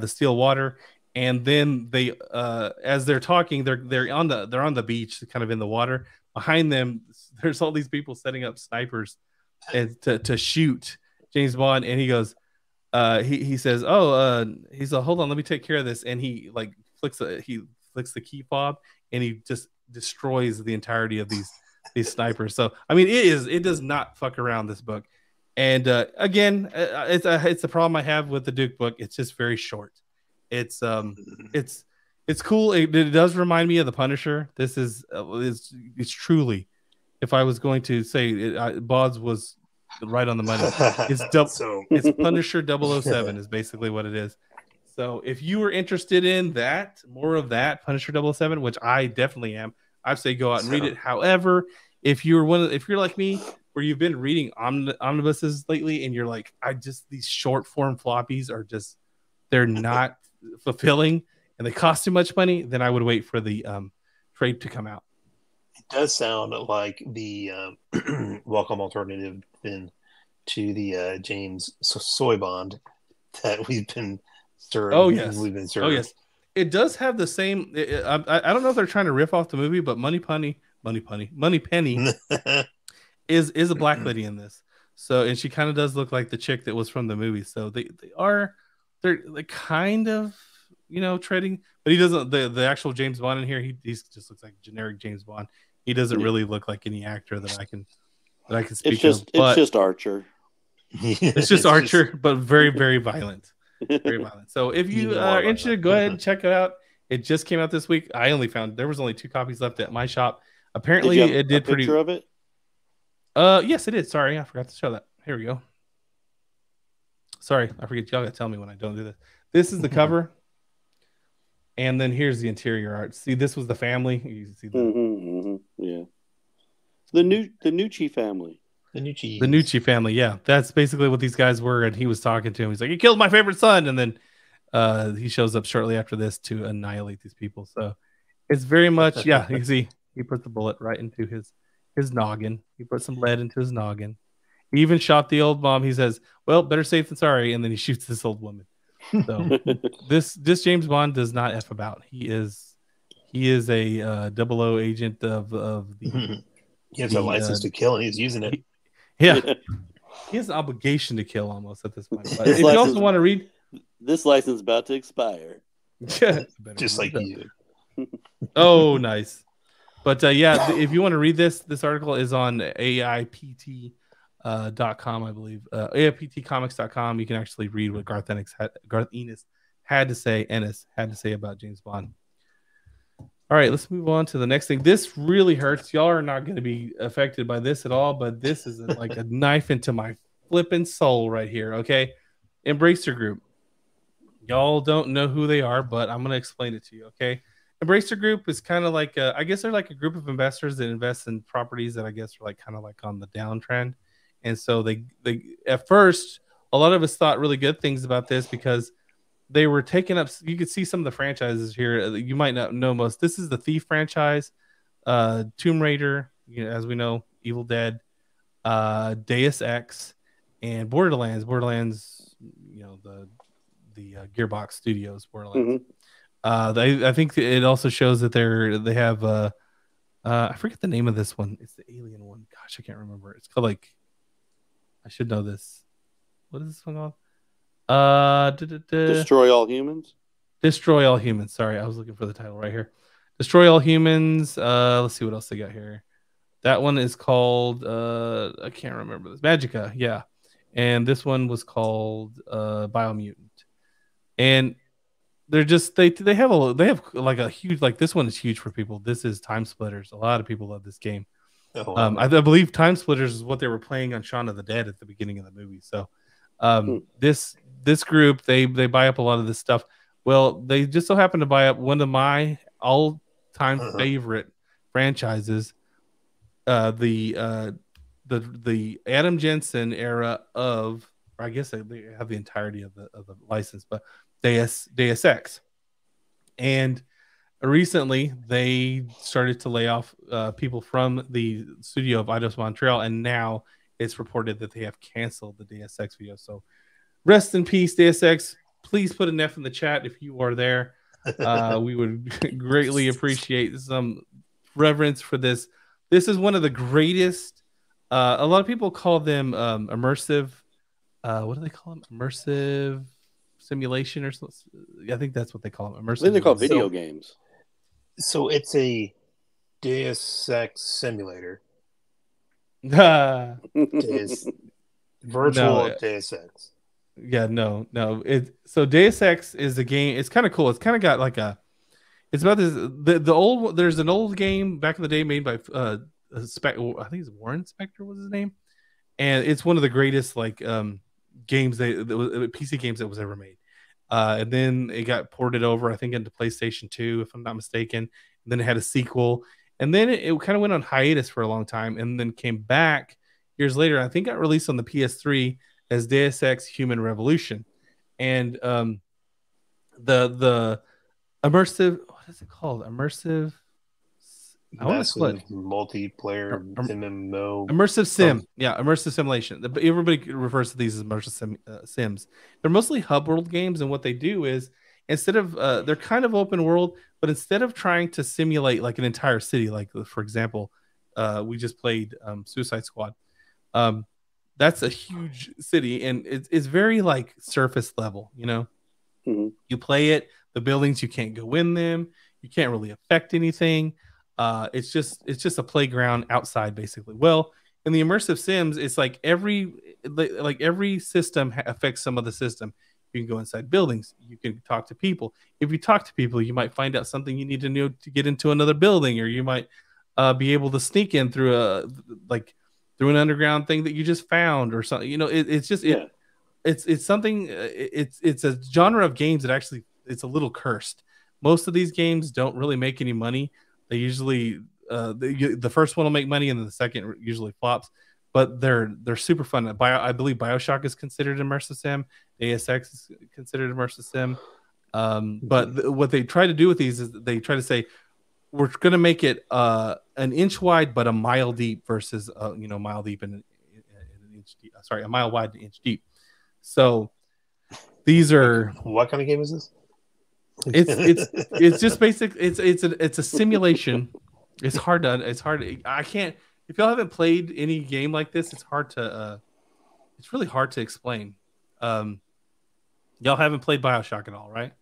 steel water." And then they, as they're talking, they're on the beach, kind of in the water. Behind them, there's all these people setting up snipers and to shoot James Bond, and he goes, he says, he's like, hold on, let me take care of this, and he like flicks the key fob, and he just destroys the entirety of these snipers. So I mean, it does not fuck around, this book. And again, it's a problem I have with the Duke book. It's just very short. It's cool. It does remind me of the Punisher. This is truly, if I was going to say Bodz was right on the money. It's Punisher 007 is basically what it is. So if you were interested in that, more of that Punisher 007, which I definitely am, I'd say go out and read it. However, if you're like me, where you've been reading omnibuses lately, and you're like, these short form floppies are just, they're not fulfilling, and they cost too much money, then I would wait for the trade to come out. It does sound like the welcome alternative to the James Soy Bond that we've been stirring. Oh yes, we've been stirring. Oh yes, it does have the same. I don't know if they're trying to riff off the movie, but Moneypenny is a black lady in this. So, and she kind of does look like the chick that was from the movie. So they're kind of, treading, but he doesn't. The actual James Bond in here, he just looks like generic James Bond. He doesn't really look like any actor that I can speak of. It's just Archer. It's just Archer, but very, very violent. Very violent. So if you are interested, go ahead and check it out. It just came out this week. I only found there was only 2 copies left at my shop. Apparently, it did pretty. Picture of it? Yes, it is. Sorry, I forgot to show that. Here we go. Sorry, I forget. Y'all gotta tell me when I don't do this. This is the cover, and then here's the interior art. See, this was the family. You see the yeah, the Nucci family. The Nucci family. Yeah, that's basically what these guys were. And he was talking to him. He's like, "You killed my favorite son," and then he shows up shortly after this to annihilate these people. So it's very much, yeah. You can see he put the bullet right into his noggin. He put some lead into his noggin. He even shot the old mom. He says, "Well, better safe than sorry," and then he shoots this old woman. So this James Bond does not F about. He is a 00 agent of the. He has a license to kill, and he's using it. Yeah, he has an obligation to kill almost at this point. But if you also want to read, this license is about to expire. Yeah, just like you. Oh, nice. But yeah, if you want to read this article is on AIPT.com, I believe. AIPTcomics.com. You can actually read what Garth Ennis had to say about James Bond. All right, let's move on to the next thing. This really hurts. Y'all are not going to be affected by this at all, but this is like a knife into my flipping soul right here, okay? Embracer Group. Y'all don't know who they are, but I'm going to explain it to you, okay? Embracer Group is kind of like, I guess they're like a group of investors that invest in properties that I guess are like kind of like on the downtrend. And so they at first, a lot of us thought really good things about this because they were taking up. You could see some of the franchises here. You might not know most. This is the Thief franchise, Tomb Raider, as we know, Evil Dead, Deus Ex, and Borderlands. Borderlands, the Gearbox Studios Borderlands. I think it also shows that they have I forget the name of this one. It's the alien one. Gosh, I can't remember. It's called like, I should know this. What is this one called? Destroy All Humans. Destroy All Humans. Sorry, I was looking for the title right here. Destroy All Humans. Let's see what else they got here. That one is called I can't remember this. Magica, yeah. And this one was called Biomutant. And they're just they have like a huge, like, this one is huge for people. This is Time Splitters. A lot of people love this game. Oh, wow. I believe Time Splitters is what they were playing on Shaun of the Dead at the beginning of the movie. So this group, they buy up a lot of this stuff. Well, they just so happen to buy up one of my all-time favorite franchises, the Adam Jensen era of, or I guess they have the entirety of the license, but Deus Ex. And recently they started to lay off people from the studio of Eidos Montreal, and now it's reported that they have canceled the Deus Ex video. So rest in peace, Deus Ex. Please put an F in the chat if you are there. We would greatly appreciate some reverence for this. This is one of the greatest. A lot of people call them immersive. What do they call them? Immersive simulation or something? I think that's what they call them. Immersive. I think they call video games. So it's a Deus Ex simulator. Deus, virtual Deus Ex. Yeah, no. So Deus Ex is a game. It's kind of cool. It's kind of got like it's about this the old. There's an old game back in the day made by I think it's Warren Spector was his name, and it's one of the greatest like games PC games that was ever made. And then it got ported over, I think, into PlayStation 2, if I'm not mistaken. And then it had a sequel, and then it kind of went on hiatus for a long time, and then came back years later. I think got released on the PS3 as Deus Ex Human Revolution, and the immersive, what is it called? Immersive. Massive multiplayer MMO. Immersive sim. Yeah, immersive simulation. Everybody refers to these as immersive sims. They're mostly hub world games, and what they do is instead of they're kind of open world, but instead of trying to simulate like an entire city, like for example, we just played Suicide Squad. That's a huge city, and it's very like surface level. You know, you play it. The buildings, you can't go in them. You can't really affect anything. It's just a playground outside, basically. Well, in the immersive sims, it's like every system affects some of the system. You can go inside buildings. You can talk to people. If you talk to people, you might find out something you need to know to get into another building, or you might be able to sneak in through an underground thing that you just found, or something. You know, it's something. It's a genre of games that actually it's a little cursed. Most of these games don't really make any money. They usually the first one will make money, and then the second usually flops. But they're super fun. I believe BioShock is considered immersive sim. Deus Ex is considered immersive sim. But what they try to do with these is they try to say we're going to make it an inch wide but a mile deep versus mile deep and an inch deep. Sorry, a mile wide and an inch deep. So these are what kind of game is this? It's just basic. It's a simulation. It's hard. I can't. If y'all haven't played any game like this, it's hard to. It's really hard to explain. Y'all haven't played BioShock at all, right?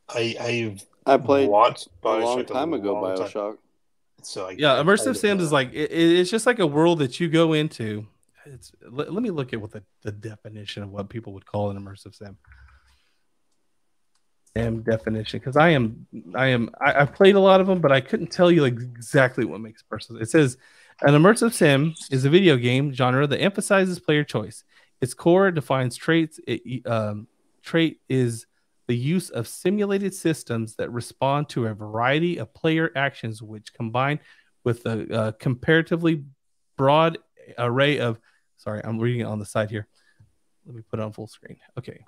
I played watched a long time ago. BioShock. So yeah, immersive sims is like it's just like a world that you go into. Let me look at what the definition of what people would call an immersive sim. Definition, because I've played a lot of them, but I couldn't tell you like exactly what makes a person. It says an immersive sim is a video game genre that emphasizes player choice. Its core defines traits. Trait is the use of simulated systems that respond to a variety of player actions, which combine with a comparatively broad array of. Sorry, I'm reading it on the side here. Let me put it on full screen. Okay.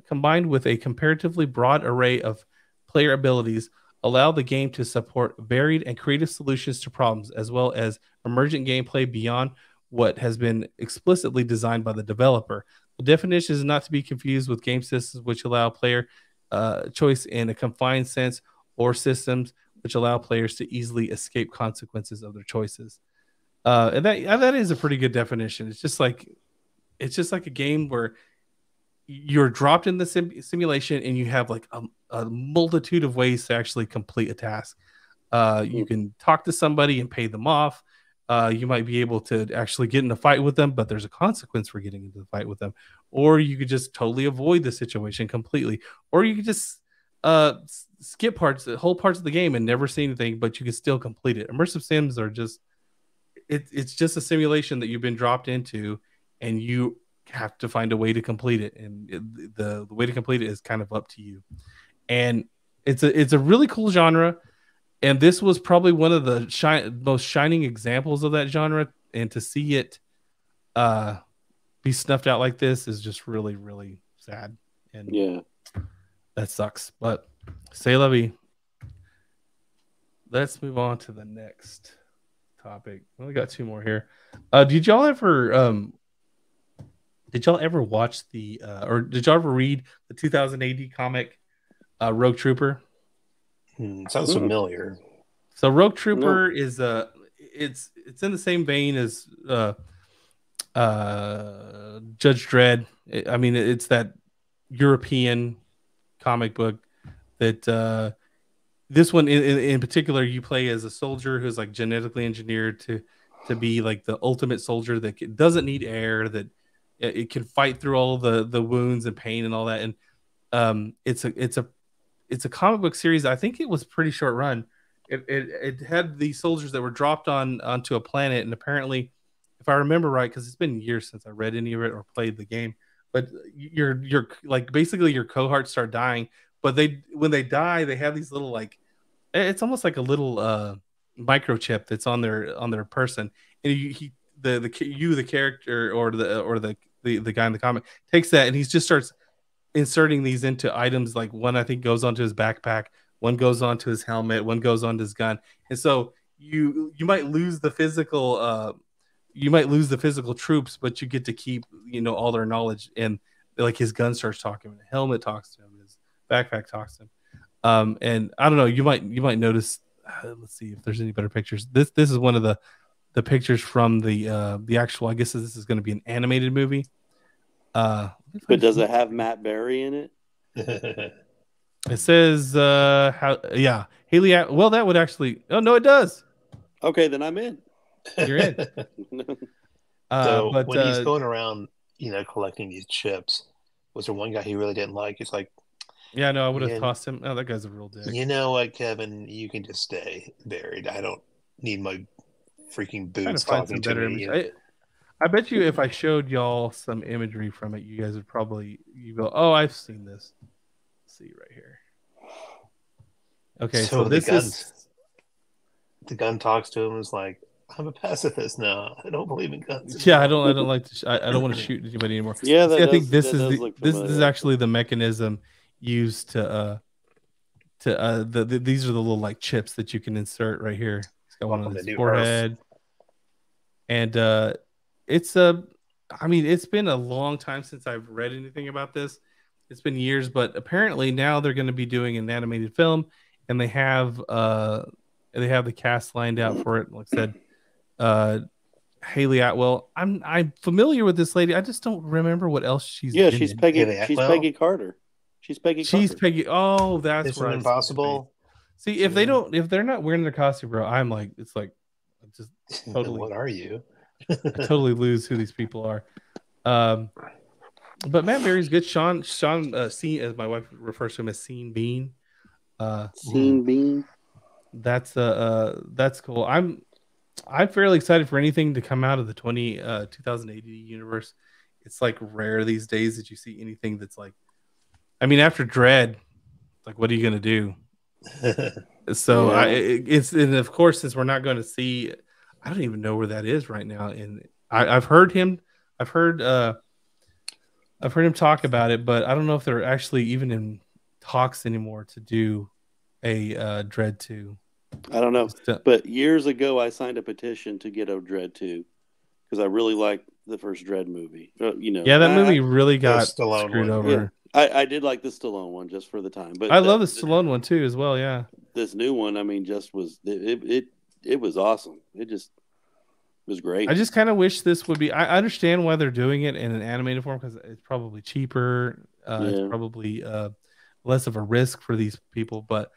Combined with a comparatively broad array of player abilities, allow the game to support varied and creative solutions to problems, as well as emergent gameplay beyond what has been explicitly designed by the developer. The definition is not to be confused with game systems which allow player choice in a confined sense, or systems which allow players to easily escape consequences of their choices. And that is a pretty good definition. It's just like a game where you're dropped in the simulation, and you have like a multitude of ways to actually complete a task. You can talk to somebody and pay them off. You might be able to actually get in a fight with them, but there's a consequence for getting into the fight with them. Or you could just totally avoid the situation completely. Or you could just skip whole parts of the game and never see anything, but you can still complete it. Immersive sims are just it's just a simulation that you've been dropped into, and you have to find a way to complete it, and the way to complete it is kind of up to you. And it's a really cool genre. And this was probably one of the most shining examples of that genre. And to see it be snuffed out like this is just really, really sad. And yeah, that sucks. But c'est la vie. Let's move on to the next topic. We only got 2 more here. Did y'all ever watch or did y'all ever read the 2000 AD comic Rogue Trooper? Sounds familiar. So Rogue Trooper is it's in the same vein as Judge Dredd. I mean, it's that European comic book that this one in particular, you play as a soldier who's like genetically engineered to be like the ultimate soldier that doesn't need air, that it can fight through all the wounds and pain and all that. And it's a comic book series. I think it was pretty short run. It had these soldiers that were dropped onto a planet, and apparently, if I remember right, because it's been years since I read any of it or played the game, but you're like basically your cohorts start dying. But when they die, they have these little like, it's almost like a little microchip that's on their person, and the character or the guy in the comic takes that and he just starts inserting these into items. Like one I think goes onto his backpack, one goes onto his helmet, one goes onto his gun, and so you might lose the physical troops, but you get to keep all their knowledge. And like his gun starts talking, and the helmet talks to him, his backpack talks to him. And I don't know, you might notice. Let's see if there's any better pictures. This is one of the pictures from the actual. I guess this is going to be an animated movie. But does it have Matt Berry in it? It says Haley. Well, that would actually. Oh no, it does. Okay, then I'm in. You're in. But when he's going around, collecting these chips, was there one guy he really didn't like? It's like, yeah, no, I would have tossed him. Oh, that guy's a real dick. You know what, Kevin? You can just stay buried. I don't need my freaking boots talking to me. I bet you if I showed y'all some imagery from it, you guys would probably go, "Oh, I've seen this." Let's see right here. Okay, so this is the gun talks to him and is like, "I'm a pacifist now. I don't believe in guns." Yeah, I don't like to. I don't want to shoot anybody anymore. Yeah, I think this is actually the mechanism used to these are the little like chips that you can insert right here. He's got one on his forehead, and it's been a long time since I've read anything about this. It's been years, but apparently now they're going to be doing an animated film, and they have the cast lined out for it. Like I said, Haley Atwell. I'm familiar with this lady. I just don't remember what else she's. Yeah, she's Peggy. She's Peggy Carter. She's Peggy. She's Peggy. Oh, that's right. Impossible. See, if they're not wearing their costume, bro, I'm like, it's like, just totally. What are you? I totally lose who these people are. But Matt Berry's good. Sean Scene, as my wife refers to him as Scene Bean. Scene Bean. That's cool. I'm fairly excited for anything to come out of the 2000 AD universe. It's like rare these days that you see anything that's like, I mean, after Dredd, like, what are you gonna do? So yeah. And of course, since we're not going to see, I don't even know where that is right now. And I've heard him talk about it, but I don't know if they're actually even in talks anymore to do a Dredd 2. I don't know, but years ago I signed a petition to get a Dredd 2 because I really liked the first Dredd movie. Yeah, that movie really got screwed over. Yeah. I did like the Stallone one just for the time, but I love the Stallone one too as well. Yeah, this new one, I mean, just was it was awesome. It was great. I just kind of wish this would be. I understand why they're doing it in an animated form because it's probably cheaper. It's probably less of a risk for these people. But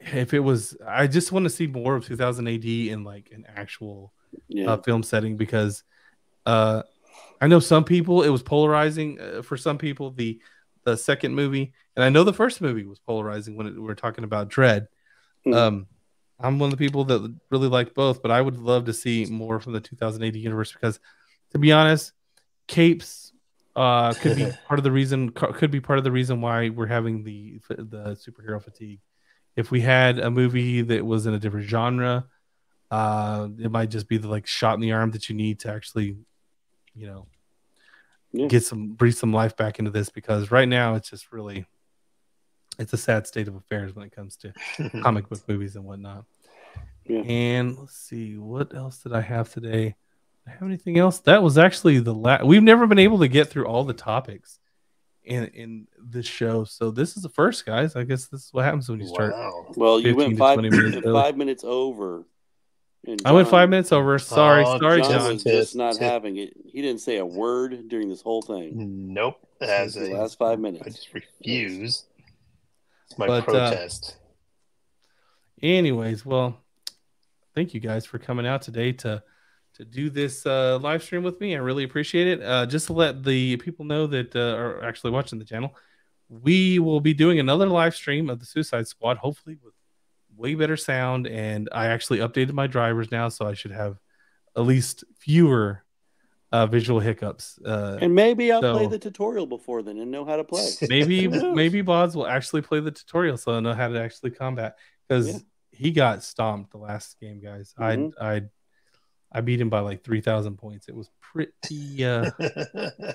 if it was, I just want to see more of 2000 AD in like an actual film setting because I know some people it was polarizing for some people the second movie, and I know the first movie was polarizing when we were talking about Dredd. I'm one of the people that really liked both, but I would love to see more from the 2000 AD universe because, to be honest, capes could be part of the reason. Could be part of the reason why we're having the superhero fatigue. If we had a movie that was in a different genre, it might just be the like shot in the arm that you need to actually, you know, breathe some life back into this, because right now it's just really, it's a sad state of affairs when it comes to comic book movies and whatnot. Yeah. And let's see, what else did I have today? Did I have anything else? That was actually the last. We've never been able to get through all the topics in this show, so this is the first, guys. I guess this is what happens when you start. Well, you went 5 minutes over. I went 5 minutes over. Sorry, John John. was just not having it. He didn't say a word during this whole thing. Nope. As the last 5 minutes. I just refuse. It's my protest. Anyways, well, thank you guys for coming out today to do this live stream with me. I really appreciate it. Just to let the people know that are actually watching the channel, we will be doing another live stream of the Suicide Squad, hopefully with way better sound. And I actually updated my drivers now, so I should have at least fewer visual hiccups. And maybe I'll play the tutorial before then and know how to play. Maybe Bodz will actually play the tutorial, so I know how to actually combat, because he got stomped the last game, guys. I beat him by like 3,000 points. It was pretty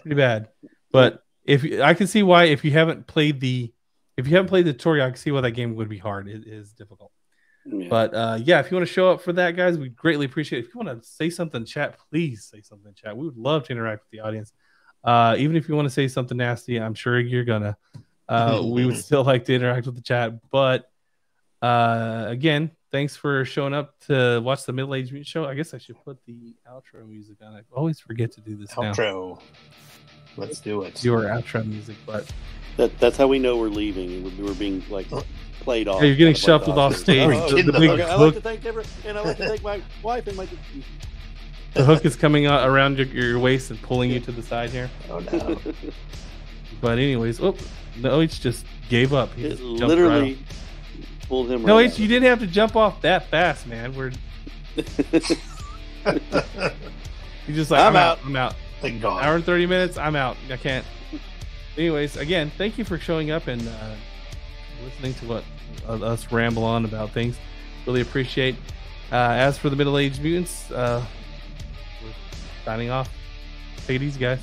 bad. But if I can see why, if you haven't played the tutorial, I can see why that game would be hard. It is difficult. Yeah. But if you want to show up for that, guys, we'd greatly appreciate it. If you want to say something in chat, please say something in chat. We would love to interact with the audience. Even if you want to say something nasty, I'm sure you're gonna. We would still like to interact with the chat. But again, thanks for showing up to watch the Middle-Aged Mutant Show. I guess I should put the outro music on. I always forget to do this outro. Now. Let's do it. Your outro music, but that's how we know we're leaving. We're being like played off. Yeah, you're getting shuffled off stage. The big hook. I'd like to thank my wife and my. The hook is coming out around your waist and pulling you to the side here. Oh no! But anyways, no, H just gave up. He just literally pulled him. No, H, you didn't have to jump off that fast, man. He's just like, I'm out. I'm out. Like gone. Hour and 30 minutes. I'm out. I can't. Anyways, again, thank you for showing up and listening to what us ramble on about things. Really appreciate. As for the Middle-Aged Mutants, we're signing off. Take it easy, guys.